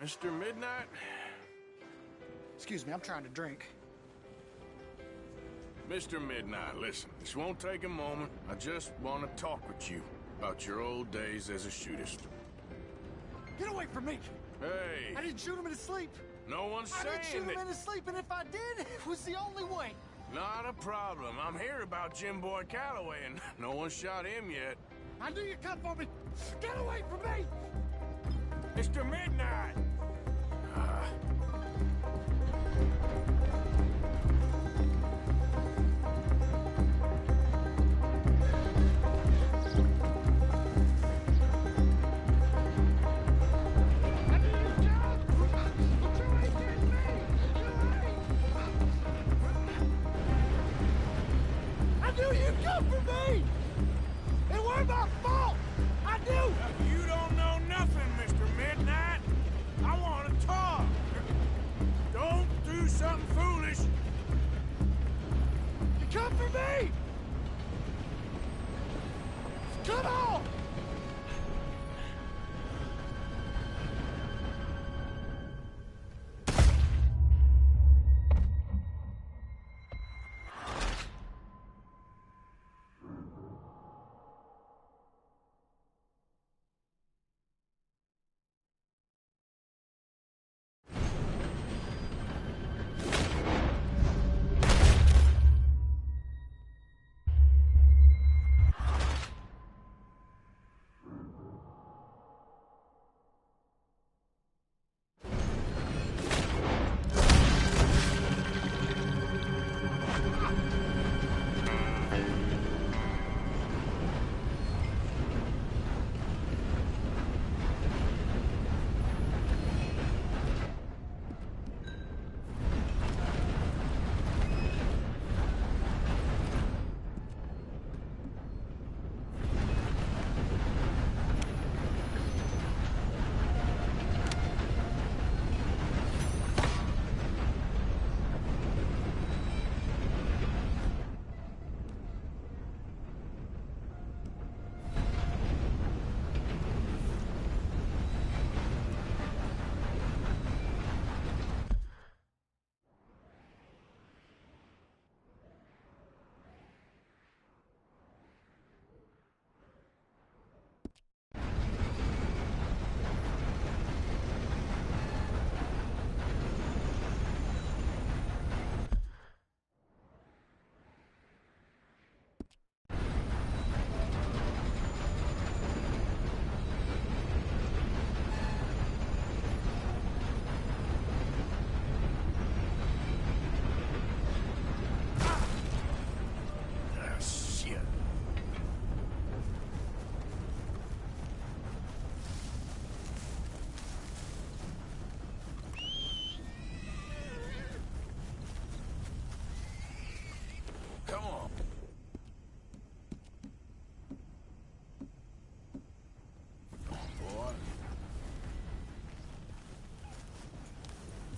Mr. Midnight? Excuse me, I'm trying to drink. Mr. Midnight, listen, this won't take a moment. I just want to talk with you about your old days as a shootist. Get away from me! Hey! I didn't shoot him in his sleep! No one's I didn't saying shoot him that. in his sleep, and if I did, it was the only way! Not a problem. I'm here about Jim Boy Calloway, and no one shot him yet. I knew you'd come for me! Get away from me! Mr. Midnight! I knew you'd come for me! It weren't my fault! I knew! You don't know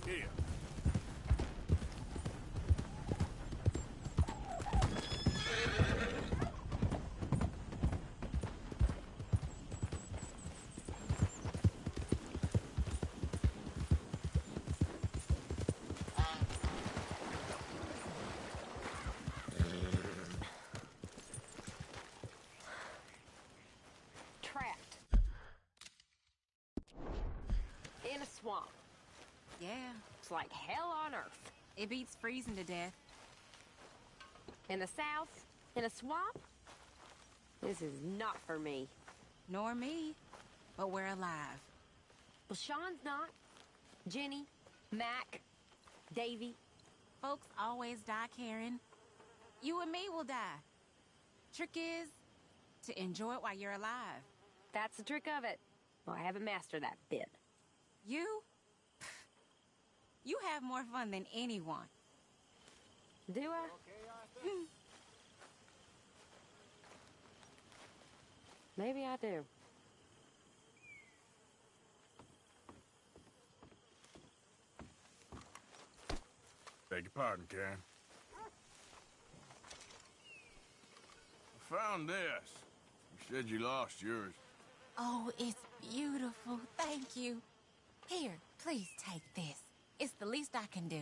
Here. Trapped. In a swamp. Yeah. It's like hell on earth. It beats freezing to death. In the south? In a swamp? This is not for me. Nor me. But we're alive. Well, Sean's not. Jenny, Mac, Davy. Folks always die, Karen. You and me will die. Trick is to enjoy it while you're alive. That's the trick of it. Well, I haven't mastered that bit. You? You have more fun than anyone. Do I? Maybe I do. Beg your pardon, Karen. I found this. You said you lost yours. Oh, it's beautiful. Thank you. Here, please take this. It's the least I can do.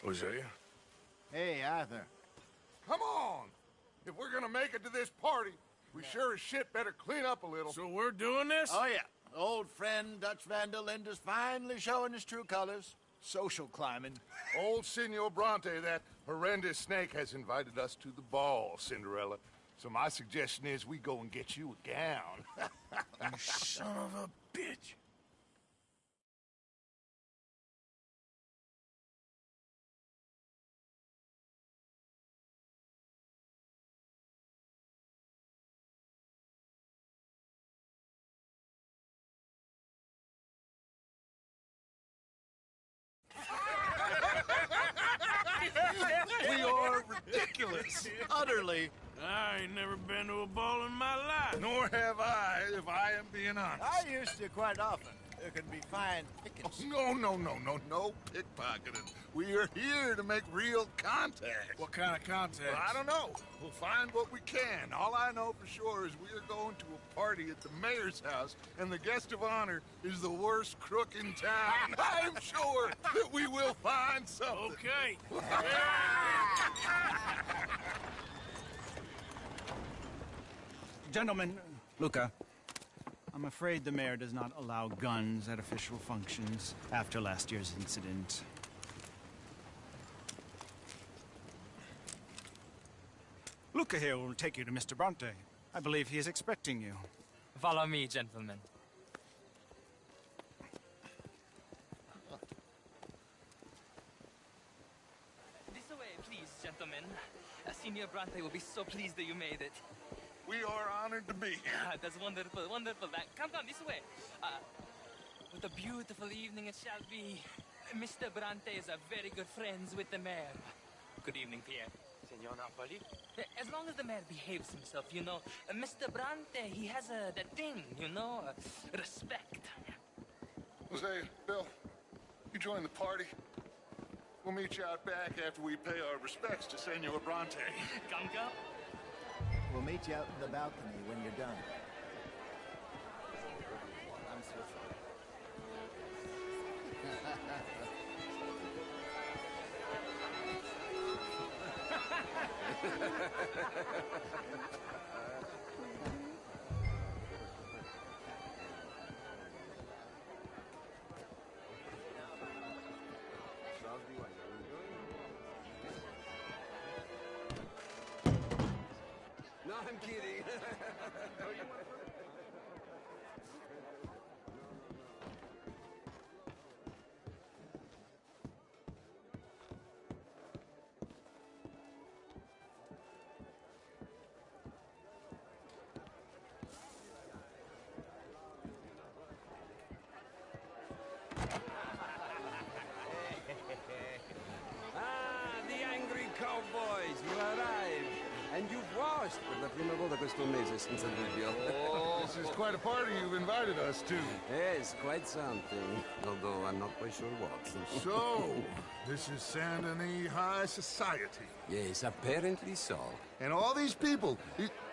Hosea? Hey, Arthur. Come on! If we're gonna make it to this party, we sure as shit better clean up a little. So we're doing this? Oh, yeah. Old friend Dutch Van der Linde's finally showing his true colors. Social climbing. Old Senor Bronte, that horrendous snake, has invited us to the ball, Cinderella. So my suggestion is we go and get you a gown. You son of a bitch. We are ridiculous. Utterly. I ain't never been to a ball in my life. Nor have I, if I am being honest. I used to quite often. There can be fine pickings. Oh, no pickpocketing. We are here to make real contact. What kind of contact? Well, I don't know. We'll find what we can. All I know for sure is we are going to a party at the mayor's house, and the guest of honor is the worst crook in town. I'm sure that we will find something. Okay. Gentlemen, Luca, I'm afraid the mayor does not allow guns at official functions after last year's incident. Luca here will take you to Mr. Bronte. I believe he is expecting you. Follow me, gentlemen. This way, please, gentlemen. Senior Bronte will be so pleased that you made it. We are honored to be here. That's wonderful, wonderful. Come, this way. What a beautiful evening it shall be. Mr. Bronte is a very good friends with the mayor. Good evening, Pierre. Senor Napoli? As long as the mayor behaves himself, you know. Mr. Bronte, he has that thing, you know, respect. Jose, Bill, you join the party. We'll meet you out back after we pay our respects to Senor Bronte. Come. We'll meet you out in the balcony when you're done. I'm so No, I'm kidding. The angry cowboys, you arrived. And you've washed guest per la prima volta questo mese, senza dubbio. Oh, this is quite a party you've invited us to. Yes, quite something. Although I'm not quite sure what. So, this is Saint Denis High Society. Yes, apparently so. And all these people,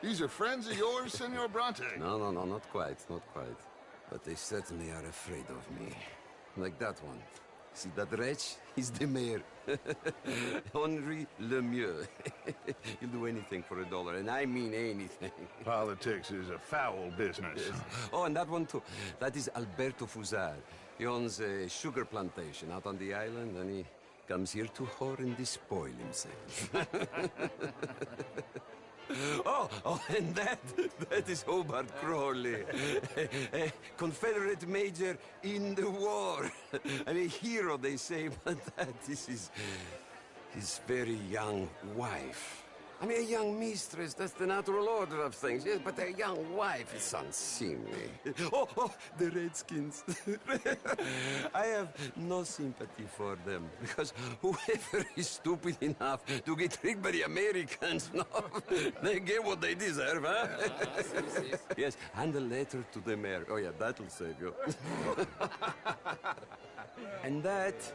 these are friends of yours, Senor Bronte? No, not quite, not quite. But they certainly are afraid of me. Like that one. See that wretch? He's the mayor. Henri Lemieux. He'll do anything for $1, and I mean anything. Politics is a foul business. Yes. Oh, and that one too. That is Alberto Fusar. He owns a sugar plantation out on the island, and he comes here to whore and despoil himself. Oh, and that is Hobart Crawley, a Confederate major in the war. I mean, a hero, they say, but that is his very young wife. I mean, a young mistress, that's the natural order of things, yes, but a young wife is unseemly. Oh, the Redskins. I have no sympathy for them, because whoever is stupid enough to get tricked by the Americans, no, they get what they deserve, huh? Yes, and a letter to the mayor. Oh, yeah, that'll save you. And that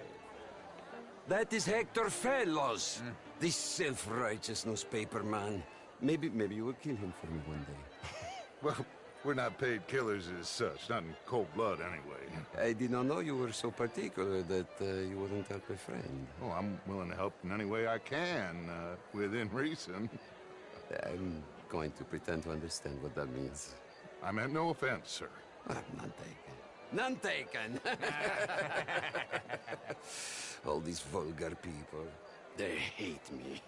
is Hector Fellows. This self-righteous newspaper man. Maybe you will kill him for me one day. Well, we're not paid killers as such, not in cold blood anyway. I did not know you were so particular that you wouldn't help a friend. Oh, I'm willing to help in any way I can, within reason. I'm going to pretend to understand what that means. I meant no offense, sir. None taken. None taken! All these vulgar people. They hate me.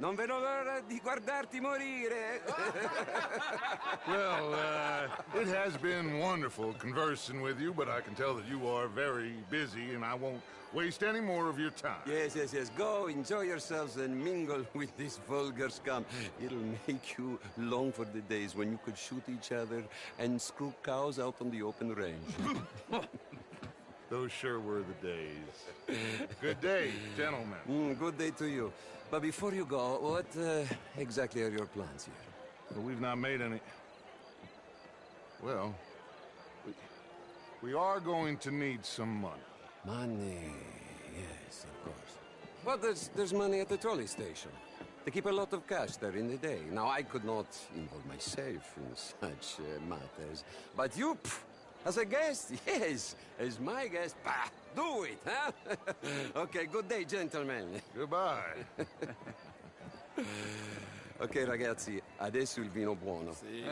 Non vedo l'ora di guardarti morire. Well, it has been wonderful conversing with you, but I can tell that you are very busy, and I won't waste any more of your time. Yes. Go, enjoy yourselves, and mingle with this vulgar scum. It'll make you long for the days when you could shoot each other and screw cows out on the open range. Those sure were the days. Good day, gentlemen. Good day to you. But before you go, what exactly are your plans here? Well, we've not made any... Well, we are going to need some money. Money, yes, of course. Well, there's money at the trolley station. They keep a lot of cash there in the day. Now, I could not involve myself in such matters. But you... As a guest? Yes. As my guest? Bah, do it, huh? Okay, good day, gentlemen. Goodbye. Ok, ragazzi, adesso il vino buono. Sì.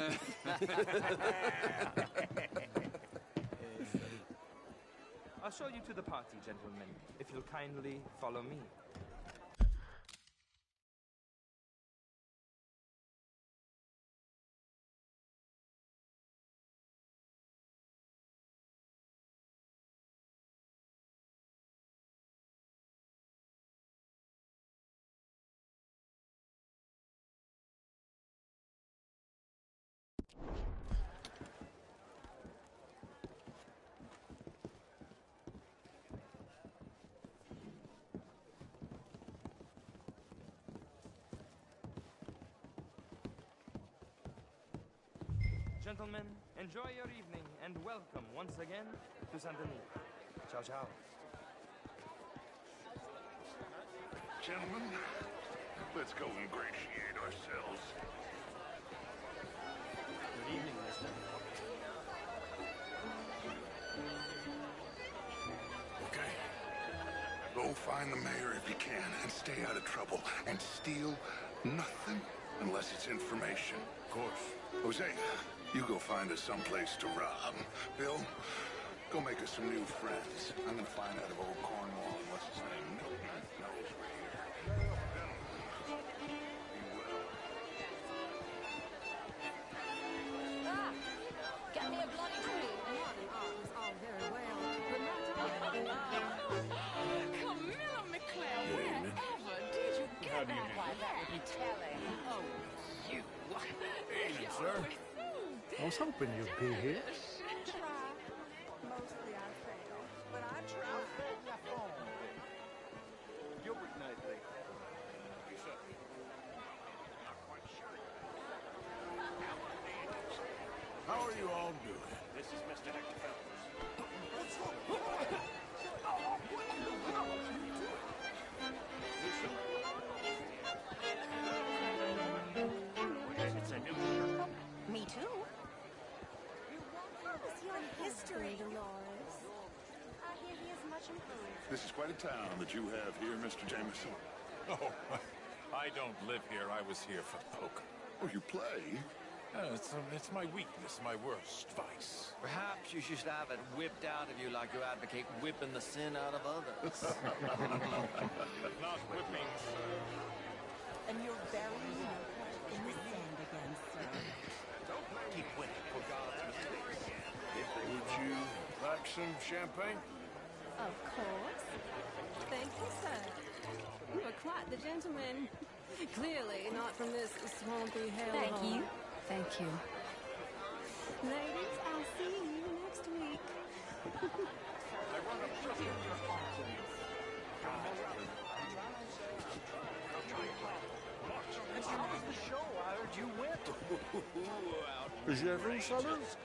I'll show you to the party, gentlemen, if you'll kindly follow me. Gentlemen, enjoy your evening and welcome once again to Saint Denis. Ciao, ciao. Gentlemen, let's go ingratiate ourselves. Good evening, mister. Okay. Go find the mayor if you can and stay out of trouble. And steal nothing unless it's information. Of course. Jose, you go find us someplace to rob. Bill, go make us some new friends. I'm gonna find out if old Cornwall and what's his name knows we're here. Be well. Ah! Get me a bloody drink. Oh, very well. But not Camilla McClare, wherever did you get that? Why, that would be telling. Oh, you. Evening, sir. I was hoping you'd be here. Try. Mostly I fail, but I try. Gilbert Knightley. How are you all doing? This is Mr. Hector Phelps. It's a new Me too. How is your history, Dolores? I hear he is much improved. This is quite a town that you have here, Mr. Jameson. Oh, I don't live here. I was here for poker. Oh, you play? It's my weakness, my worst vice. Perhaps you should have it whipped out of you like you advocate whipping the sin out of others. Not whipping, sir. And you're burying your heart in the sand again, sir. Keep winning, for God's sake. Would you like some champagne? Of course. Thank you, sir. You are quite the gentleman. Clearly not from this swampy hell. Thank you. Thank you. Ladies, I'll see you next week. The show, I heard you went. Outrageous.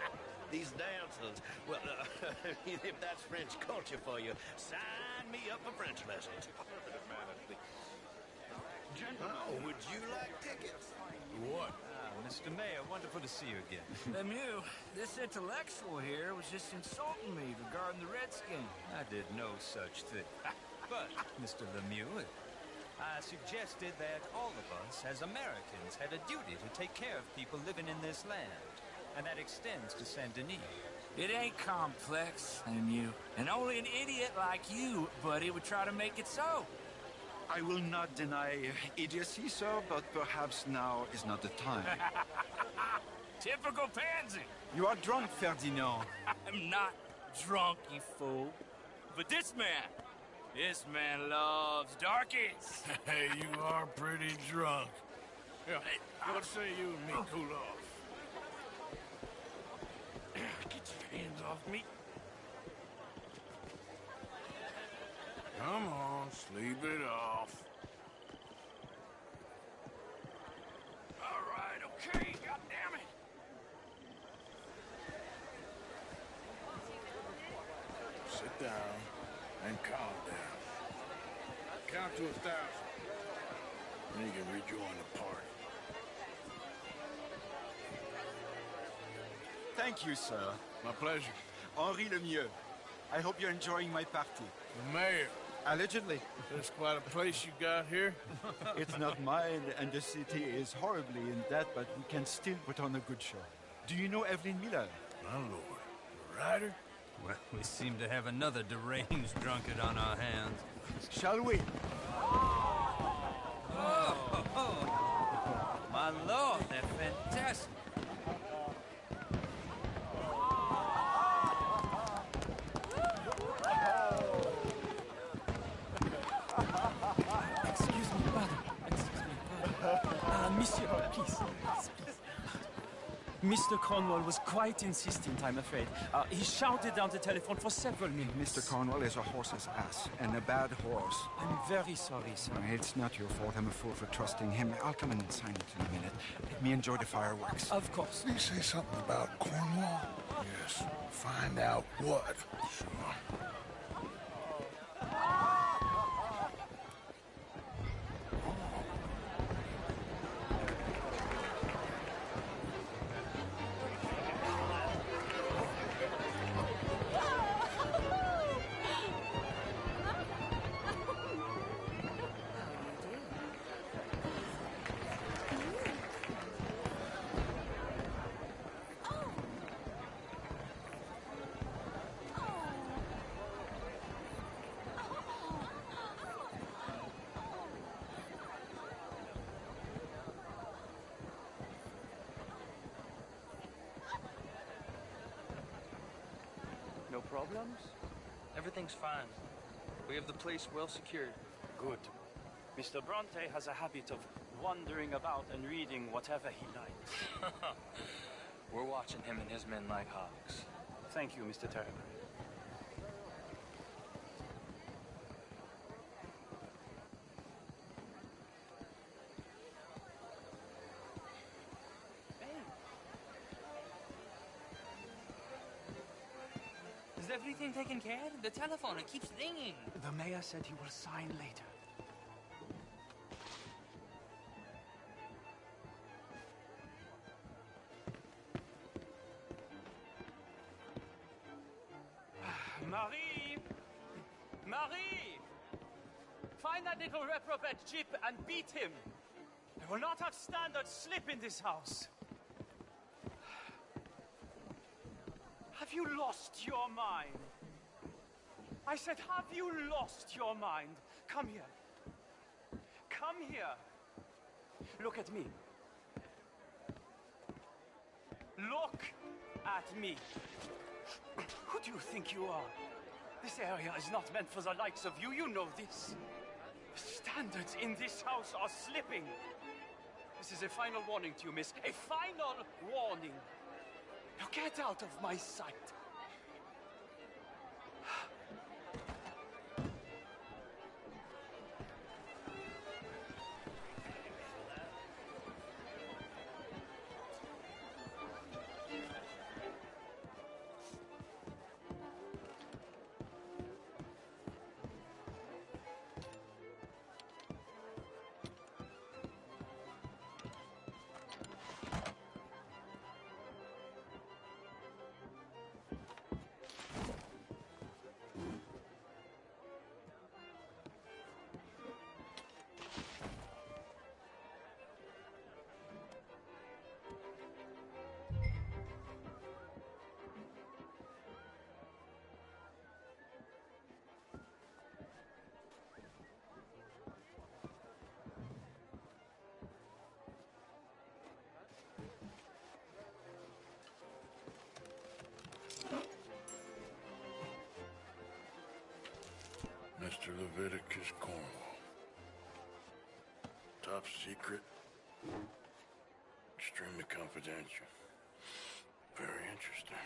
These dancers, well, if that's French culture for you, sign me up for French lessons. Gentlemen, would you like tickets? What? Mr. Mayor, wonderful to see you again. Lemieux, this intellectual here was just insulting me regarding the Redskins. I did no such thing. But, Mr. Lemieux, I suggested that all of us, as Americans, had a duty to take care of people living in this land. And that extends to Saint Denis. It ain't complex, Lemieux. And only an idiot like you, buddy, would try to make it so. I will not deny idiocy, sir, but perhaps now is not the time. Typical pansy. You are drunk, Ferdinand. I'm not drunk, you fool. But this man loves darkies. Hey, you are pretty drunk. Yeah, what say you and me cool off? Get your hands off me. Come on, sleep it off. All right, okay, goddammit. Sit down and calm down. Count to 1,000. Then you can rejoin the party. Thank you, sir. My pleasure. Henri Lemieux. I hope you're enjoying my party. The mayor. Allegedly. That's quite a place you got here. It's not mine, and the city is horribly in debt, but we can still put on a good show. Do you know Evelyn Miller? My lord. The writer? Well, we seem to have another deranged drunkard on our hands. Shall we? Oh, my lord, they're fantastic. Monsieur, please. Mr. Cornwall was quite insistent, I'm afraid. He shouted down the telephone for several minutes. Mr. Cornwall is a horse's ass, and a bad horse. I'm very sorry, sir. It's not your fault. I'm a fool for trusting him. I'll come in and sign it in a minute. Let me enjoy the fireworks. Of course. Did you say something about Cornwall? Yes. Find out what. Sure. No problems? Everything's fine. We have the place well secured. Good. Mr. Bronte has a habit of wandering about and reading whatever he likes. We're watching him and his men like hawks. Thank you, Mr. Terrible. everything taken care of? The telephone, it keeps ringing. The mayor said he will sign later. Marie! Marie! Find that little reprobate Chip and beat him. I will not have standard slip in this house. Have you lost your mind? I said, have you lost your mind? Come here. Come here. Look at me. Look at me. Who do you think you are? This area is not meant for the likes of you. You know this. The standards in this house are slipping. This is a final warning to you, miss. A final warning. Now get out of my sight. Mr. Leviticus Cornwall. Top secret. Extremely confidential. Very interesting.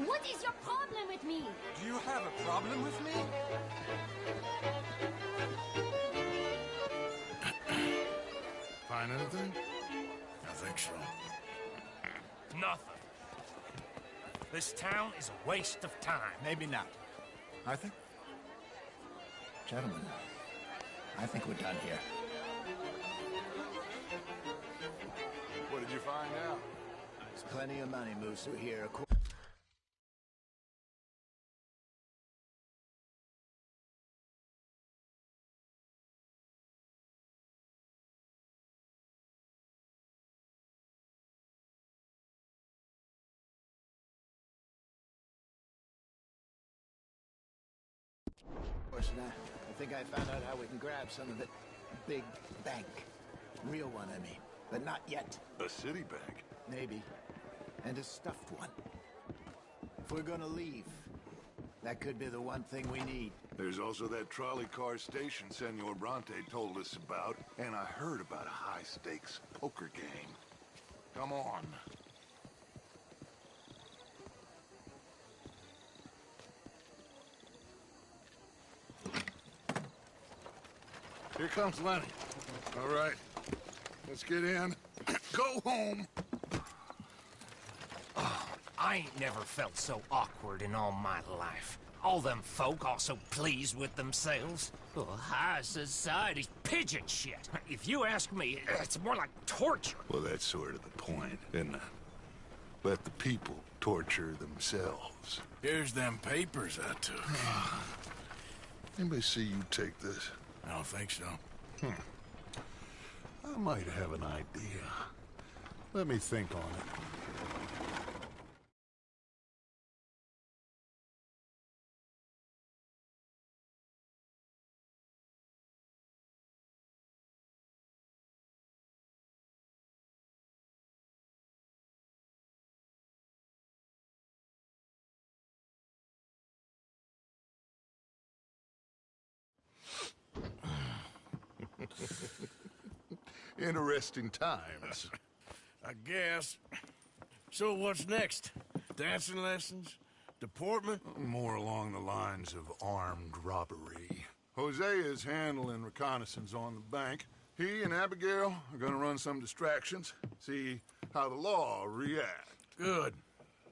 What is your problem with me? Do you have a problem with me? Find anything? I think so. Nothing. This town is a waste of time. Maybe not. I think... Gentlemen, I think we're done here. What did you find out? There's plenty of money moves through here. I think I found out how we can grab some of the big bank. Real one, I mean. But not yet. A city bank? Maybe. And a stuffed one. If we're gonna leave, that could be the one thing we need. There's also that trolley car station Senor Bronte told us about, and I heard about a high-stakes poker game. Come on. Here comes Lenny. All right. Let's get in. Go home. Oh, I ain't never felt so awkward in all my life. All them folk all so pleased with themselves. Oh, high society's pigeon shit. If you ask me, it's more like torture. Well, that's sort of the point, isn't it? Let the people torture themselves. Here's them papers I took. Anybody see you take this? I don't think so. I might have an idea. Let me think on it. Interesting times. I guess. So what's next? Dancing lessons? Deportment? More along the lines of armed robbery. Hosea is handling reconnaissance on the bank. He and Abigail are gonna run some distractions, see how the law reacts. Good.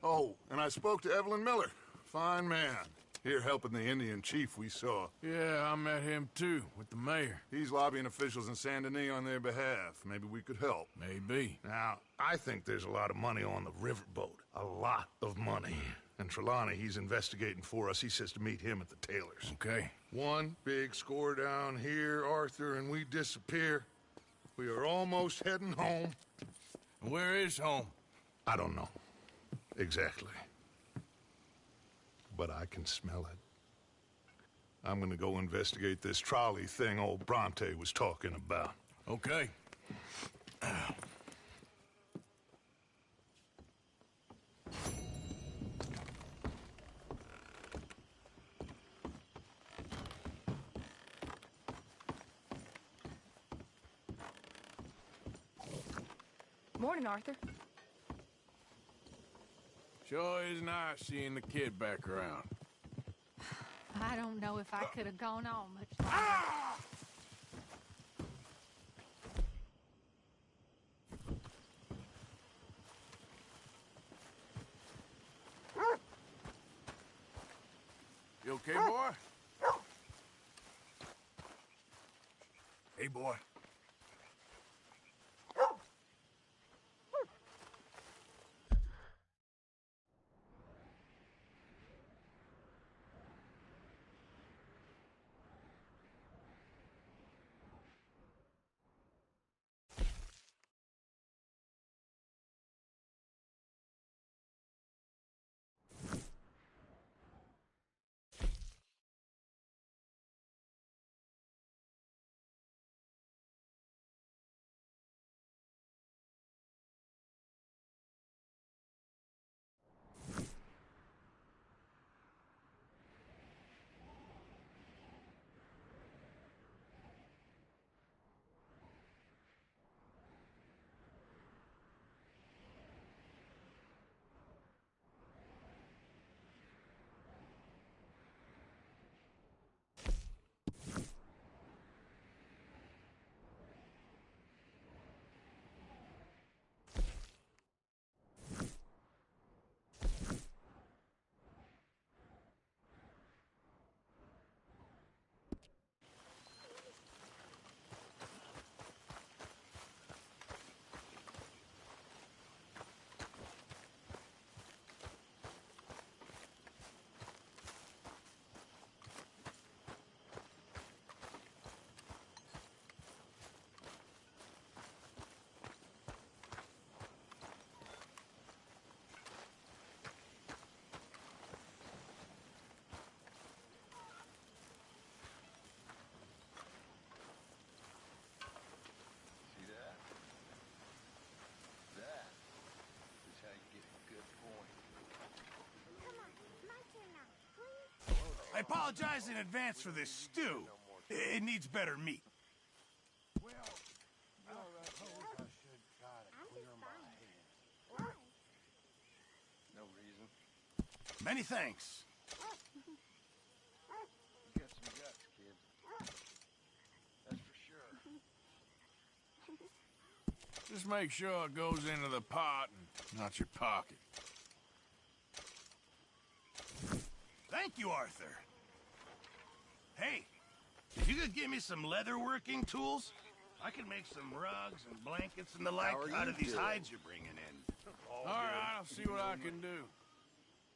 Oh, and I spoke to Evelyn Miller. Fine man. Here helping the Indian chief we saw. Yeah, I met him too, with the mayor. He's lobbying officials in Saint Denis on their behalf. Maybe we could help. Maybe. Now, I think there's a lot of money on the riverboat. A lot of money. And Trelawney, he's investigating for us. He says to meet him at the Taylors. Okay. One big score down here, Arthur, and we disappear. We are almost heading home. Where is home? I don't know. Exactly. But I can smell it. I'm gonna go investigate this trolley thing old Bronte was talking about. Okay. Morning, Arthur. Sure is nice seeing the kid back around. I don't know if I could have gone on much longer. You okay, boy? Hey, boy. I apologize in advance for this stew. It needs better meat. No reason. Many thanks. You got some guts, kid. That's for sure. Just make sure it goes into the pot and not your pocket. Thank you, Arthur. Hey, if you could give me some leatherworking tools, I could make some rugs and blankets and the like out of these hides you're bringing in. All right, I'll see what I can do.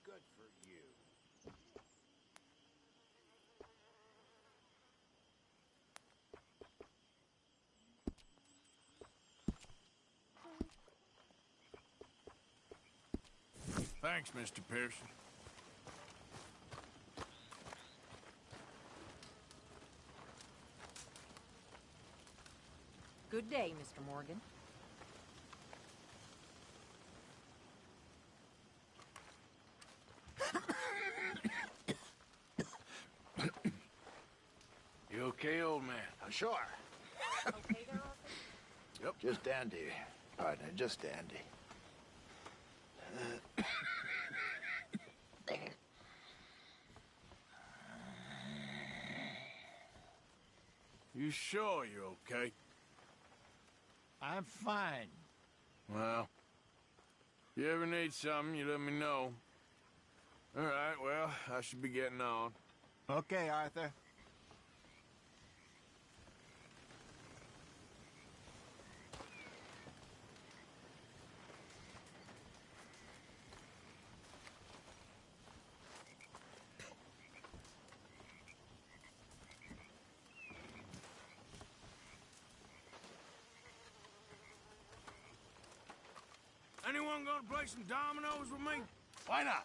Good for you. Thanks, Mr. Pearson. Good day, Mr. Morgan. You okay, old man? Sure. Yep. Just dandy, partner, just dandy. You sure you're okay? I'm fine. Well, if you ever need something, you let me know. All right, well, I should be getting on. Okay, Arthur. Anyone gonna play some dominoes with me? Why not?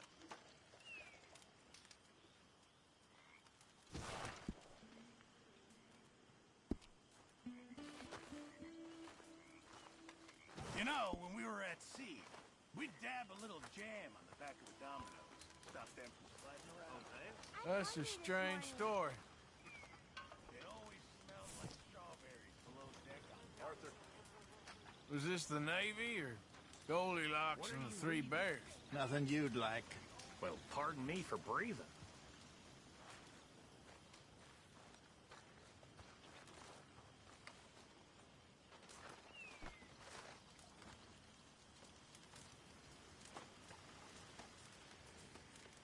You know, when we were at sea, we'd dab a little jam on the back of the dominoes. Stop them from sliding around. That's a strange story. It always smelled like strawberries below deck. Arthur. Was this the Navy or Goldilocks and the Three Bears? Nothing you'd like. Well, pardon me for breathing.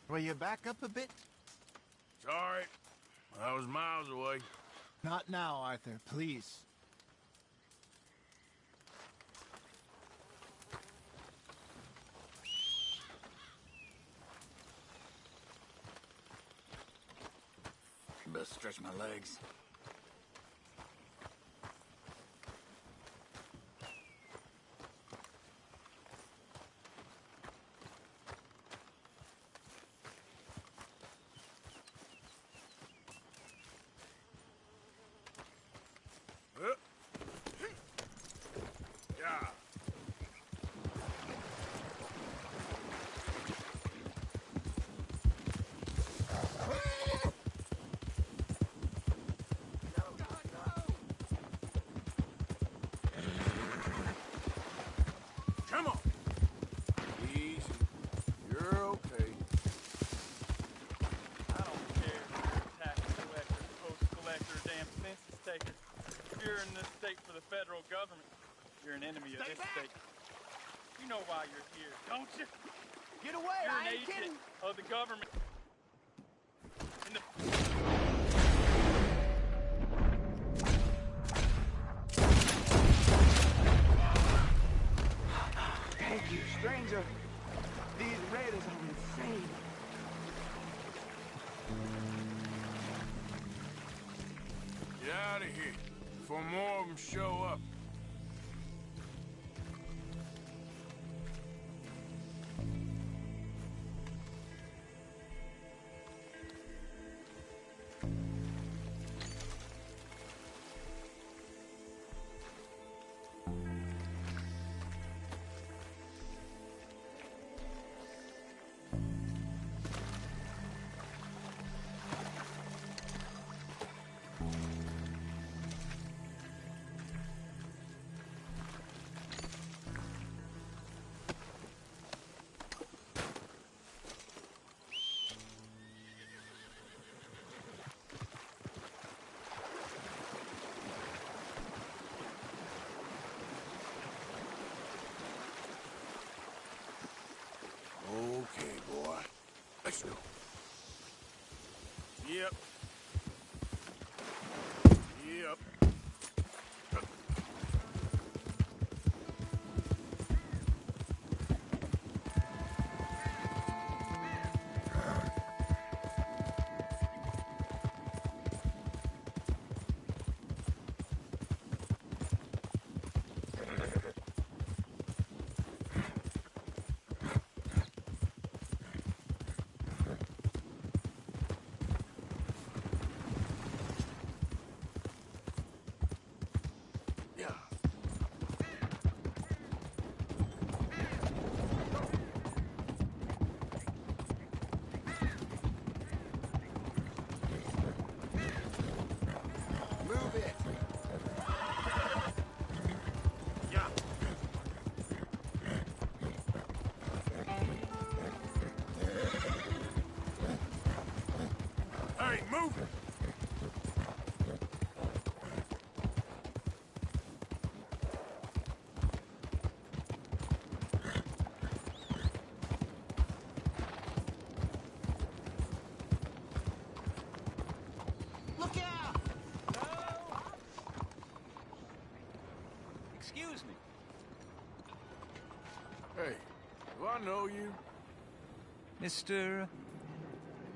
Will you back up a bit? Sorry, I was miles away. Not now, Arthur, please. Best stretch my legs. Yeah. Come on. Easy. You're okay. I don't care if you're a tax collector, post collector, damn census taker. If you're in this state for the federal government, you're an enemy of this state. You know why you're here, don't you? Get away, You're I an ain't agent kidding. of the government. In the Thank you, stranger. These raiders are insane. Get out of here before more of them show up. Okay, boy. Let's go. Yep. Yep. Move! Look out! Excuse me. Hey, do I know you? Mr.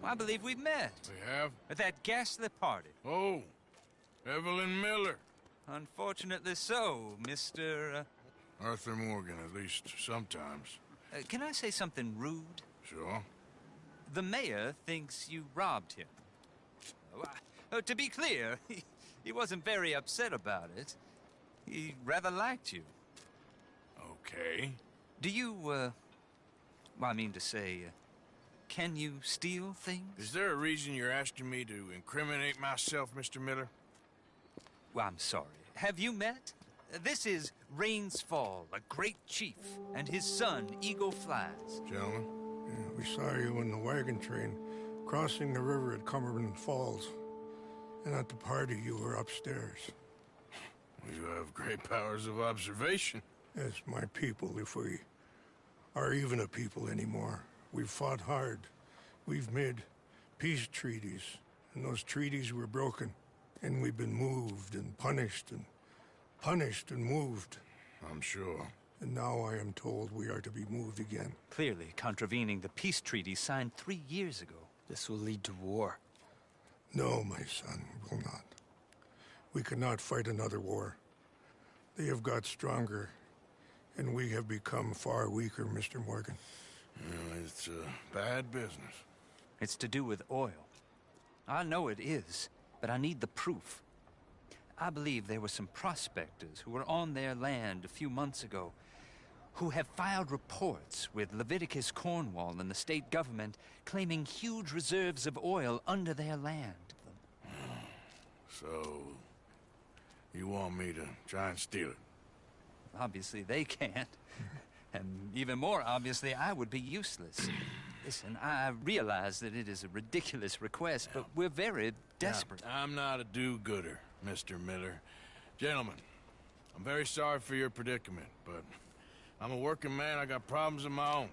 I believe we've met. We have? At that ghastly party. Oh, Evelyn Miller. Unfortunately so, Mr. Arthur Morgan, at least sometimes. Can I say something rude? Sure. The mayor thinks you robbed him. To be clear, he wasn't very upset about it. He rather liked you. Okay. Do you, well, I mean to say, can you steal things? Is there a reason you're asking me to incriminate myself, Mr. Miller? Well, I'm sorry. Have you met? This is Rains Fall, a great chief, and his son, Eagle Flies. Gentlemen? Yeah, we saw you in the wagon train crossing the river at Cumberland Falls. And at the party, you were upstairs. You have great powers of observation. Yes, my people, if we are even a people anymore. We've fought hard. We've made peace treaties, and those treaties were broken. And we've been moved and punished and moved. I'm sure. And now I am told we are to be moved again. Clearly contravening the peace treaty signed 3 years ago. This will lead to war. No, my son, it will not. We cannot fight another war. They have got stronger, and we have become far weaker, Mr. Morgan. Well, it's bad business. It's to do with oil. I know it is, but I need the proof. I believe there were some prospectors who were on their land a few months ago who have filed reports with Leviticus Cornwall and the state government claiming huge reserves of oil under their land. So, you want me to try and steal it? Obviously they can't. And even more obviously, I would be useless. Listen, I realize that it is a ridiculous request, but we're very desperate. Now, I'm not a do-gooder, Mr. Miller. Gentlemen, I'm very sorry for your predicament, but I'm a working man. I got problems of my own.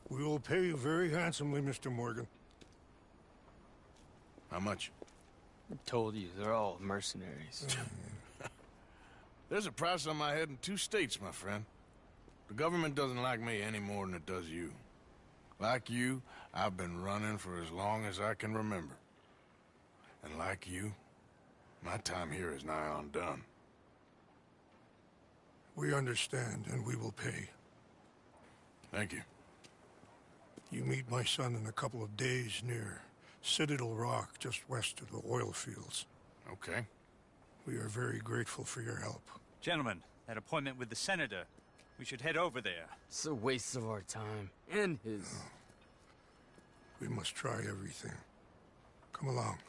We will pay you very handsomely, Mr. Morgan. How much? I told you, they're all mercenaries. There's a price on my head in 2 states, my friend. The government doesn't like me any more than it does you. Like you, I've been running for as long as I can remember. And like you, my time here is nigh undone. We understand, and we will pay. Thank you. You meet my son in a couple of days near Citadel Rock, just west of the oil fields. Okay. We are very grateful for your help. Gentlemen, that appointment with the senator. We should head over there. It's a waste of our time. And his. Oh. We must try everything. Come along.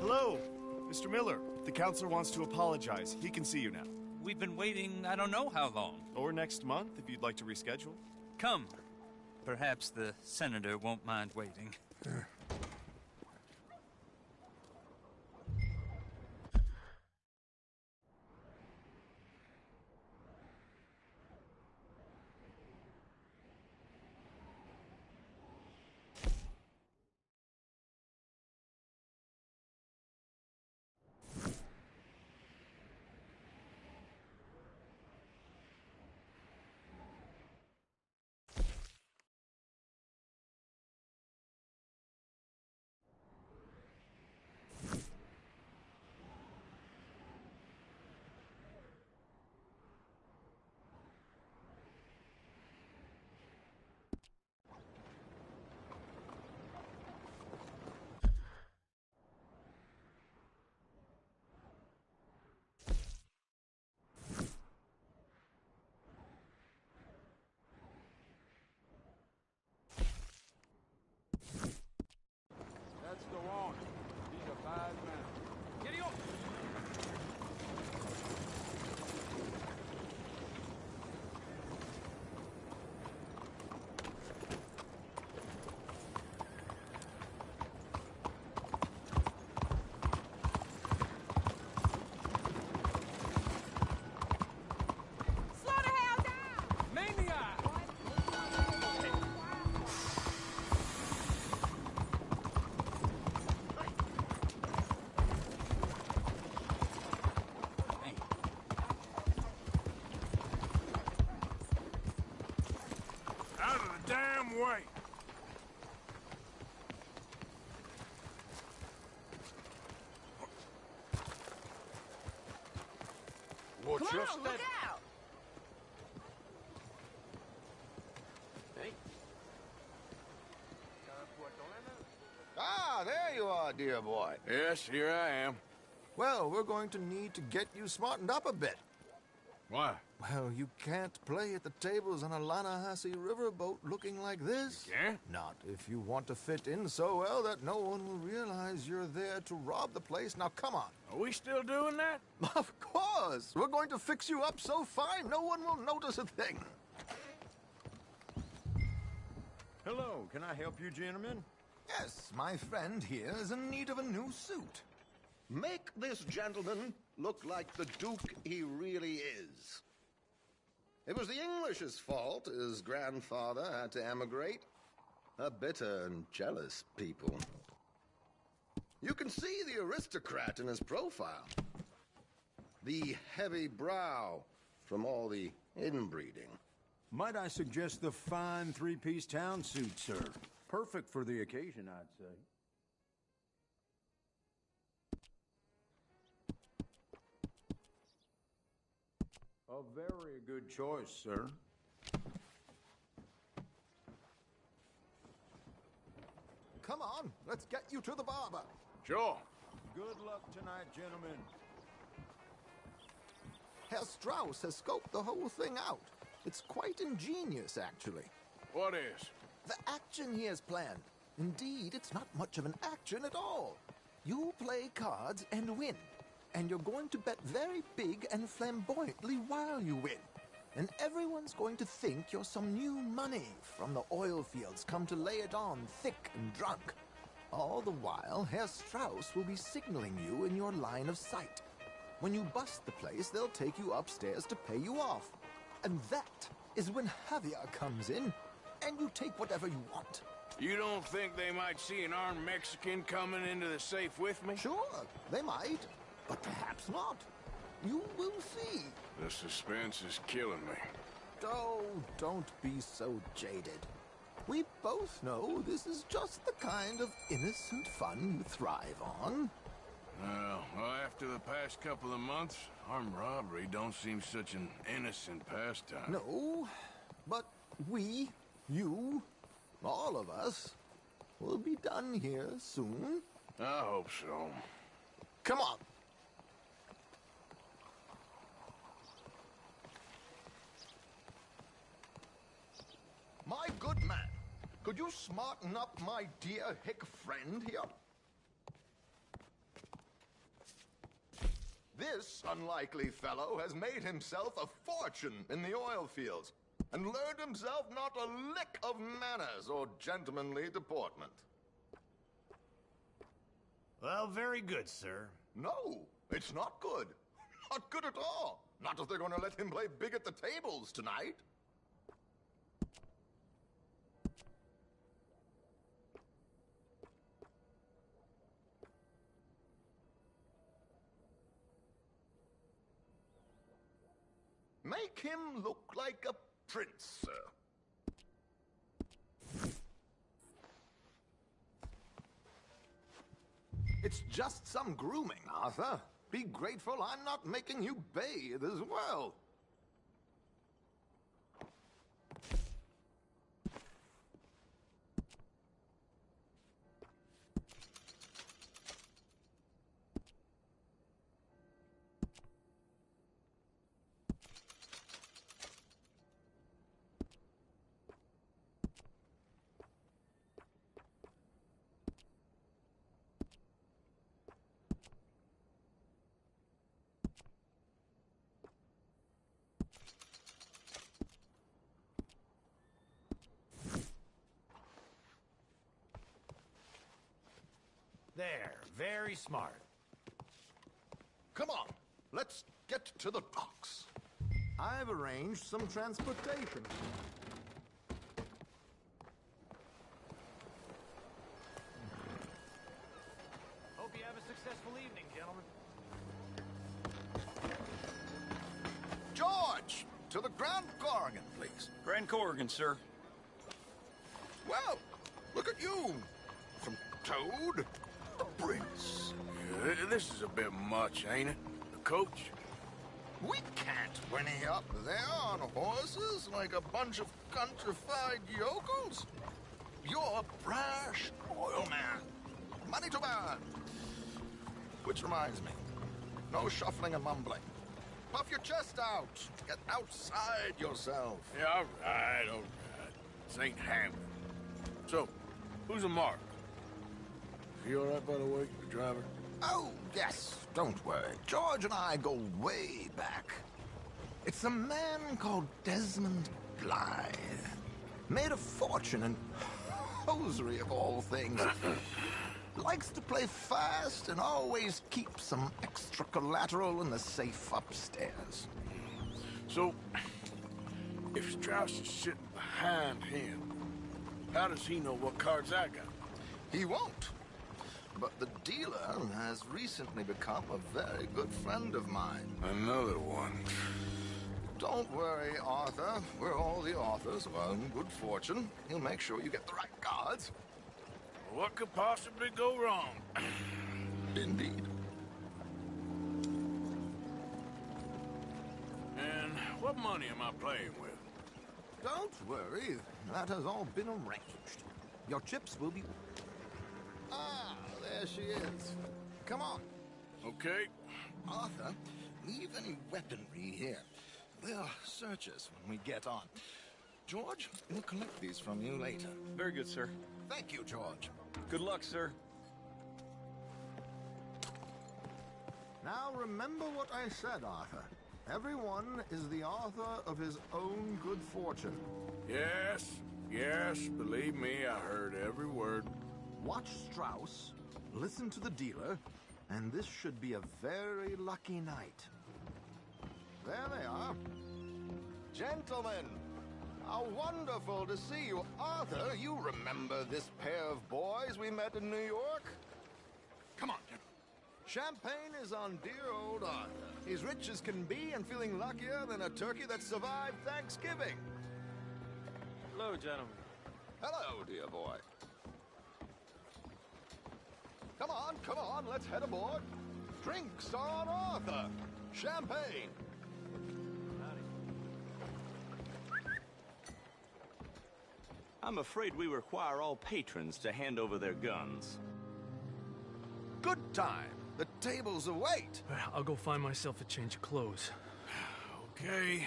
Hello, Mr. Miller. The counselor wants to apologize. He can see you now. We've been waiting I don't know how long. Or next month, if you'd like to reschedule. Come. Perhaps the senator won't mind waiting. Yeah. damn way! Watch Come your on, step. look out! Hey. Ah, there you are, dear boy. Yes, here I am. Well, we're going to need to get you smartened up a bit. Why? Well, you can't play at the tables on a Lannahechee riverboat looking like this. You can't? Not if you want to fit in so well that no one will realize you're there to rob the place. Now, come on. Are we still doing that? Of course. We're going to fix you up so fine no one will notice a thing. Hello, can I help you, gentlemen? Yes, my friend here is in need of a new suit. Make this gentleman look like the Duke he really is. It was the English's fault his grandfather had to emigrate. A bitter and jealous people. You can see the aristocrat in his profile. The heavy brow from all the inbreeding. Might I suggest the fine three-piece town suit, sir? Perfect for the occasion, I'd say. A very good choice, sir. Come on, let's get you to the barber. Sure. Good luck tonight, gentlemen. Herr Strauss has scoped the whole thing out. It's quite ingenious, actually. What is? The action he has planned. Indeed, it's not much of an action at all. You play cards and win. And you're going to bet very big and flamboyantly while you win. And everyone's going to think you're some new money from the oil fields come to lay it on thick and drunk. All the while, Herr Strauss will be signaling you in your line of sight. When you bust the place, they'll take you upstairs to pay you off. And that is when Javier comes in, and you take whatever you want. You don't think they might see an armed Mexican coming into the safe with me? Sure, they might, but perhaps not. You will see. The suspense is killing me. Oh, don't be so jaded. We both know this is just the kind of innocent fun you thrive on. Well, after the past couple of months, armed robbery don't seem such an innocent pastime. No, but we, you, all of us, will be done here soon. I hope so. Come on. My good man, could you smarten up my dear hick friend here? This unlikely fellow has made himself a fortune in the oil fields and learned himself not a lick of manners or gentlemanly deportment. Well, very good, sir. No, it's not good. Not good at all. Not if they're going to let him play big at the tables tonight. Make him look like a prince, sir. It's just some grooming, Arthur. Be grateful I'm not making you bathe as well. There, very smart. Come on, let's get to the docks. I've arranged some transportation. Hope you have a successful evening, gentlemen. George, to the Grand Corrigan, please. Grand Corrigan, sir. Well, look at you. From Toad to Prince. Yeah, this is a bit much, ain't it? The coach? We can't whinny up there on horses like a bunch of countrified yokels. You're a brash oil man. Money to burn. Which reminds me, no shuffling and mumbling. Puff your chest out. Get outside yourself. Yeah, all right. This ain't Hamlet. So, who's a mark? Is he all right, by the way, the driver? Oh, yes. Don't worry. George and I go way back. It's a man called Desmond Blythe. Made a fortune in hosiery of all things. Likes to play fast and always keeps some extra collateral in the safe upstairs. So, if Strauss is sitting behind him, how does he know what cards I got? He won't. But the dealer has recently become a very good friend of mine. Another one. Don't worry, Arthur. We're all the authors of our own good fortune. He'll make sure you get the right cards. What could possibly go wrong? Indeed. And what money am I playing with? Don't worry. That has all been arranged. Your chips will be... Ah, there she is. Come on. Okay. Arthur, leave any weaponry here. They'll search us when we get on. George, we'll collect these from you later. Very good, sir. Thank you, George. Good luck, sir. Now remember what I said, Arthur. Everyone is the author of his own good fortune. Yes, believe me, I heard every word. Watch Strauss, listen to the dealer, and this should be a very lucky night. There they are. Gentlemen, how wonderful to see you. Arthur, you remember this pair of boys we met in New York? Come on, gentlemen. Champagne is on dear old Arthur. He's rich as can be and feeling luckier than a turkey that survived Thanksgiving. Hello, gentlemen. Hello, dear boy. Come on, let's head aboard. Drinks on Arthur. Champagne. I'm afraid we require all patrons to hand over their guns. Good time. The tables await. I'll go find myself a change of clothes. Okay.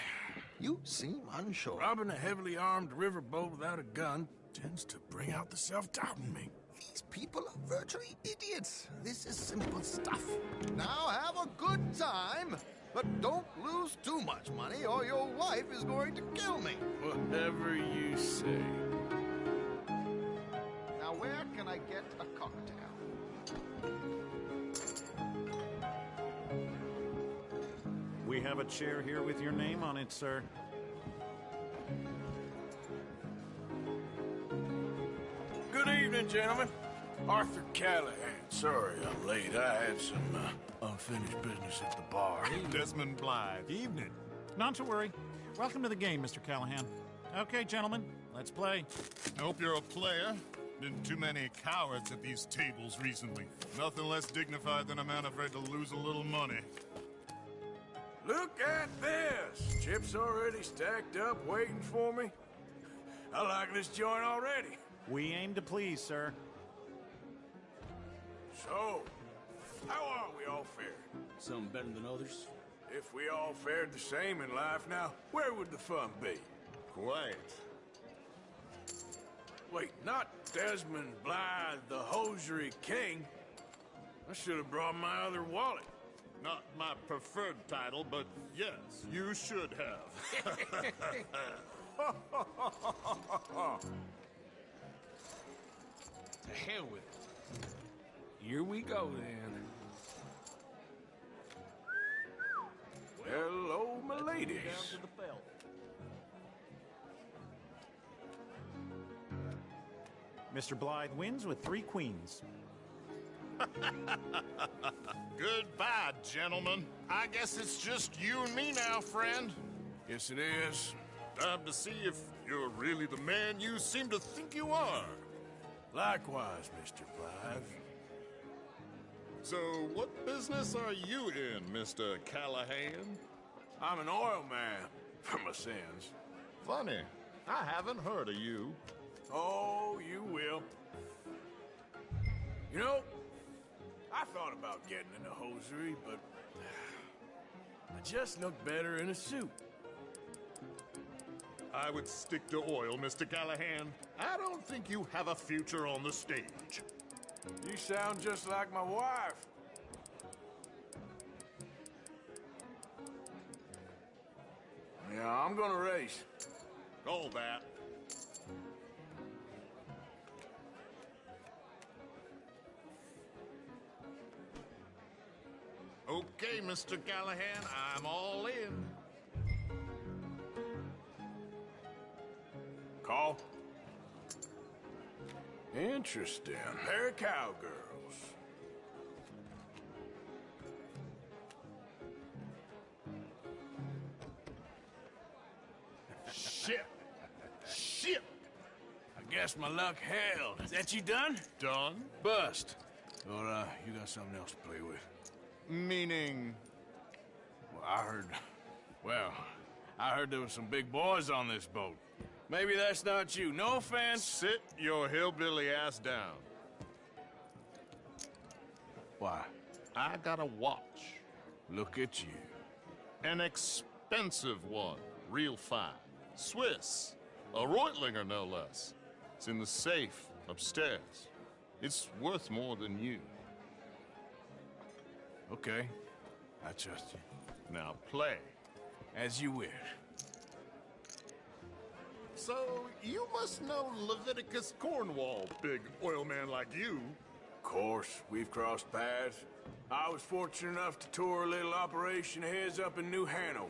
You seem unsure. Robbing a heavily armed riverboat without a gun tends to bring out the self-doubt in me. These people are virtually idiots. This is simple stuff. Now have a good time, but don't lose too much money or your wife is going to kill me. Whatever you say. Now where can I get a cocktail? We have a chair here with your name on it, sir. Good evening, gentlemen. Arthur Callahan. Sorry I'm late. I had some unfinished business at the bar. Desmond Blythe. Evening. Not to worry. Welcome to the game, Mr. Callahan. Okay, gentlemen, let's play. I hope you're a player. Been too many cowards at these tables recently. Nothing less dignified than a man afraid to lose a little money. Look at this! Chips already stacked up, waiting for me. I like this joint already. We aim to please, sir. So, how are we all fared? Some better than others. If we all fared the same in life now, where would the fun be? Quiet. Wait, not Desmond Blythe, the hosiery king. I should have brought my other wallet. Not my preferred title, but yes, you should have. To hell with it. Here we go, then. Hello, my ladies. Down to the belt. Mr. Blythe wins with 3 queens. Goodbye, gentlemen. I guess it's just you and me now, friend. Yes, it is. Time to see if you're really the man you seem to think you are. Likewise, Mr. Blythe. So, what business are you in, Mr. Callahan? I'm an oil man, for my sins. Funny, I haven't heard of you. Oh, you will. You know, I thought about getting into hosiery, but I just look better in a suit. I would stick to oil, Mr. Callahan. I don't think you have a future on the stage. You sound just like my wife. Yeah, I'm gonna race. All that. Okay, Mr. Callahan, I'm all in. Call. Interesting. Pair of cowgirls. Shit. Shit. I guess my luck held. Is that you done? Done? Bust. Or, you got something else to play with? Meaning? Well, I heard there was some big boys on this boat. Maybe that's not you. No offense. Sit your hillbilly ass down. Why? I got a watch. Look at you. An expensive one. Real fine. Swiss. A Reutlinger, no less. It's in the safe upstairs. It's worth more than you. Okay. I trust you. Now play. As you wish. So, you must know Leviticus Cornwall, big oil man like you. Of course, we've crossed paths. I was fortunate enough to tour a little operation of his up in New Hanover.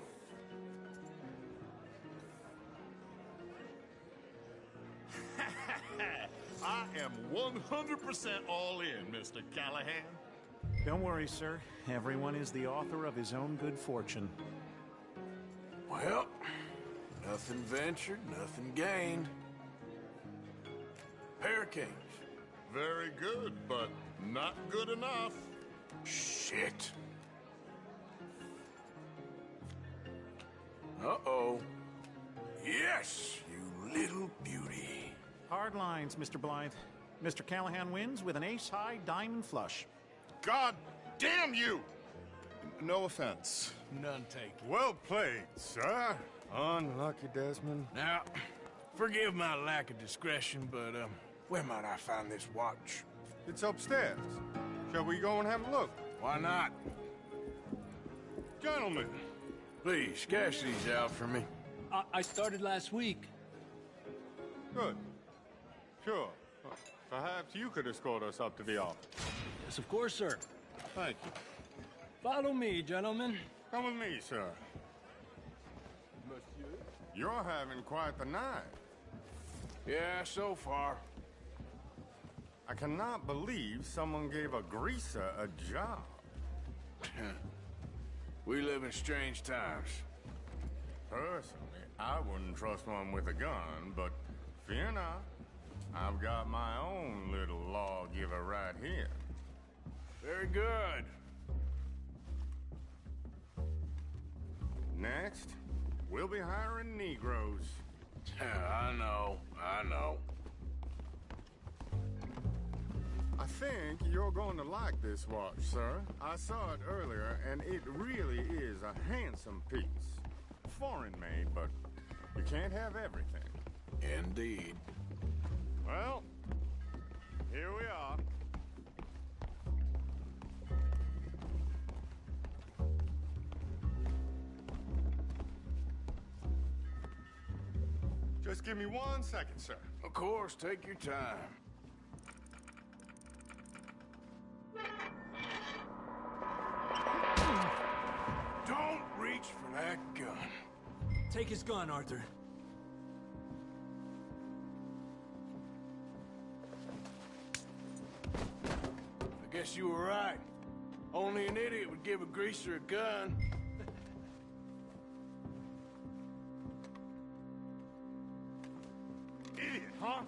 I am 100% all in, Mr. Callahan. Don't worry, sir. Everyone is the author of his own good fortune. Well, nothing ventured, nothing gained. Pair of kings. Very good, but not good enough. Shit. Uh-oh. Yes, you little beauty. Hard lines, Mr. Blythe. Mr. Callahan wins with an ace-high diamond flush. God damn you! No offense. None taken. Well played, sir. Unlucky, Desmond. Now, forgive my lack of discretion, but, where might I find this watch? It's upstairs. Shall we go and have a look? Why not? Gentlemen. Please, cash these out for me. I started last week. Good. Sure. Perhaps you could escort us up to the office. Yes, of course, sir. Thank you. Follow me, gentlemen. Come with me, sir. Monsieur? You're having quite the night. Yeah, so far. I cannot believe someone gave a greaser a job. We live in strange times. Personally, I wouldn't trust one with a gun, but fear not. I've got my own little lawgiver right here. Very good. Next, we'll be hiring Negroes. I know. I think you're going to like this watch, sir. I saw it earlier, and it really is a handsome piece. Foreign made, but you can't have everything. Indeed. Well, here we are. Just give me 1 second, sir. Of course, take your time. Don't reach for that gun. Take his gun, Arthur. I guess you were right. Only an idiot would give a greaser a gun. huh?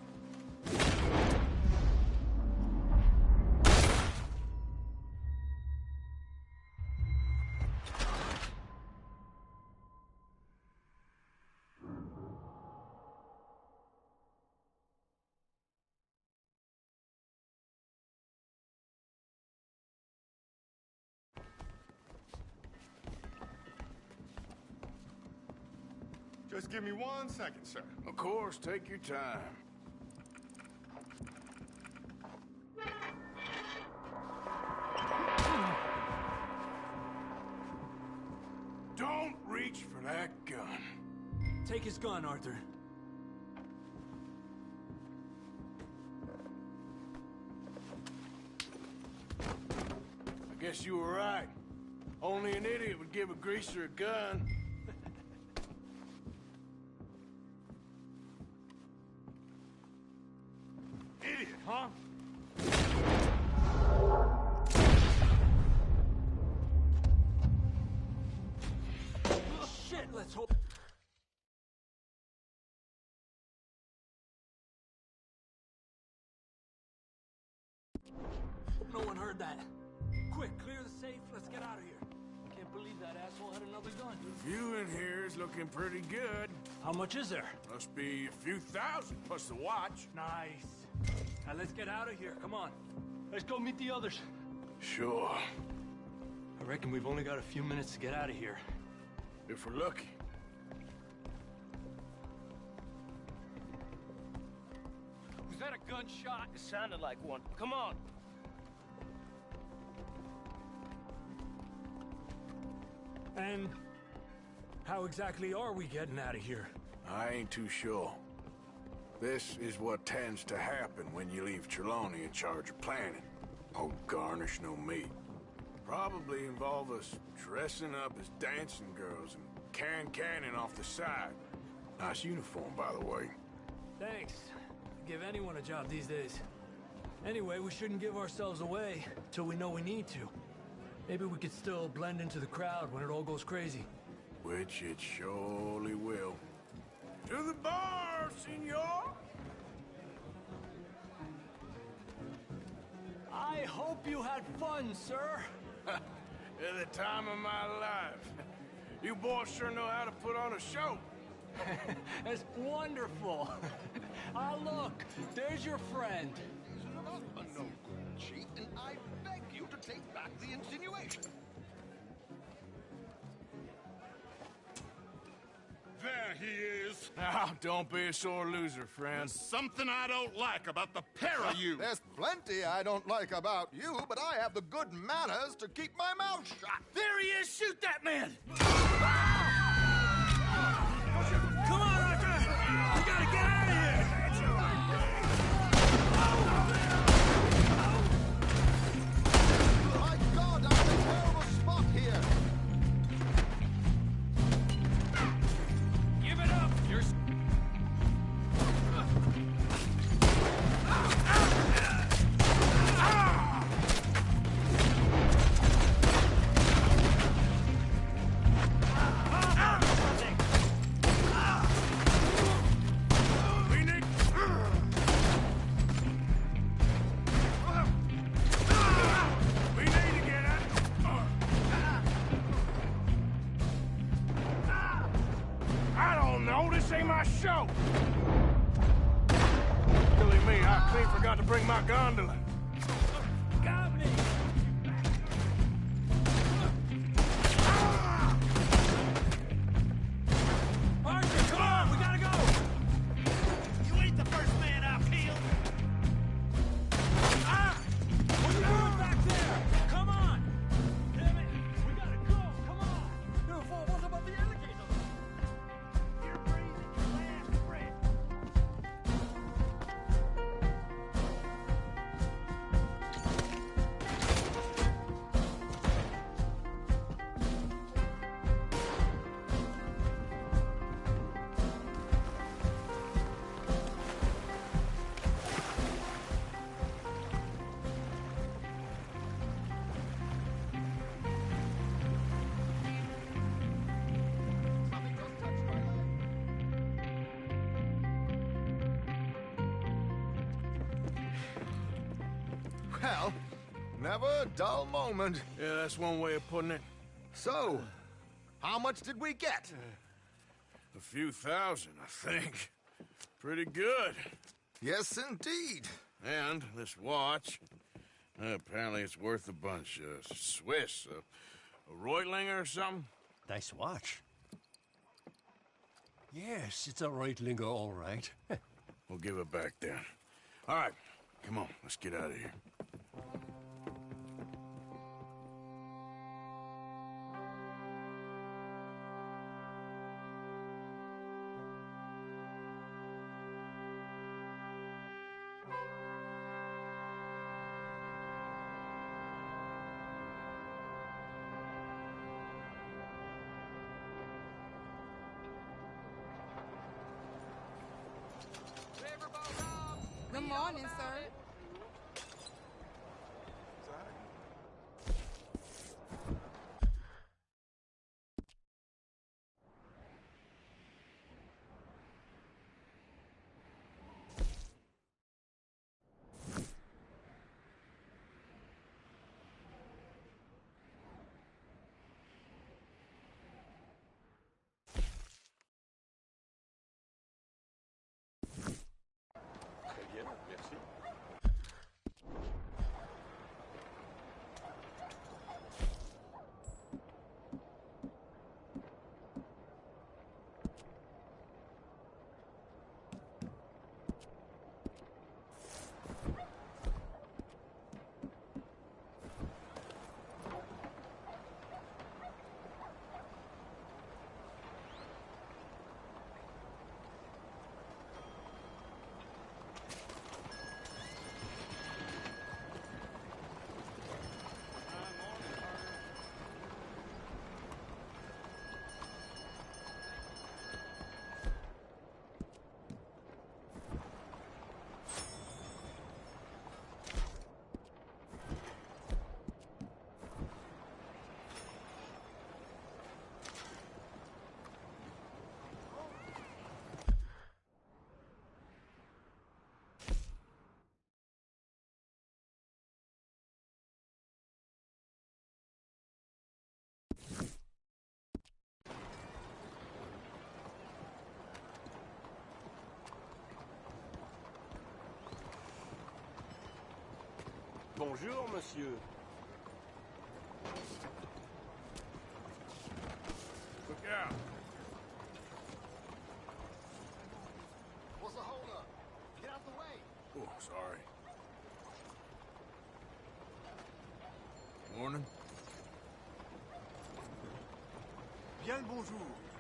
Just give me 1 second, sir. Of course, take your time. Don't reach for that gun. Take his gun, Arthur. I guess you were right. Only an idiot would give a greaser a gun. Idiot, huh? Shit, let's hope... No one heard that. Quick, clear the safe. Let's get out of here. Can't believe that asshole had another gun. The view in here is looking pretty good. How much is there? Must be a few thousand, plus the watch. Nice. Now let's get out of here. Come on. Let's go meet the others. Sure. I reckon we've only got a few minutes to get out of here. If we're lucky. Was that a gunshot? It sounded like one. Come on. And how exactly are we getting out of here? I ain't too sure. This is what tends to happen when you leave Trelawney in charge of planning. Oh, garnish no meat. Probably involve us dressing up as dancing girls and carrying cannon off the side. Nice uniform, by the way. Thanks. Give anyone a job these days. Anyway, we shouldn't give ourselves away till we know we need to. Maybe we could still blend into the crowd when it all goes crazy. Which it surely will. To the bar, senor! I hope you had fun, sir. At the time of my life. You boys sure know how to put on a show. That's wonderful. Ah, look, there's your friend. A no good cheat, and I beg you to take back the insinuation. There he is. Now, don't be a sore loser, friend. There's something I don't like about the pair of you. There's plenty I don't like about you, but I have the good manners to keep my mouth shut. There he is! Shoot that man! Come on, Arthur! We gotta get out of here! My God, I'm in a terrible spot here. Give it up! You're... I don't know, this ain't my show! Silly me, I clean forgot to bring my gondola. Got me! Arthur, come on! We gotta go! You ain't the first man I've killed! Ah! What are you doing back there? Come on! Damn it! We gotta go! Come on! What about the alligator? You're breathing your last breath. Well, never a dull moment. Yeah, that's one way of putting it. So, how much did we get? A few thousand, I think. Pretty good. Yes, indeed. And this watch, apparently it's worth a bunch. Swiss, a Reutlinger or something? Nice watch. Yes, it's a Reutlinger, all right. We'll give it back then. All right, come on, let's get out of here. Good morning, sir. Bonjour, monsieur. Look out. What's the holdup? Get out the way. Oh, sorry. Morning. Bien le bonjour.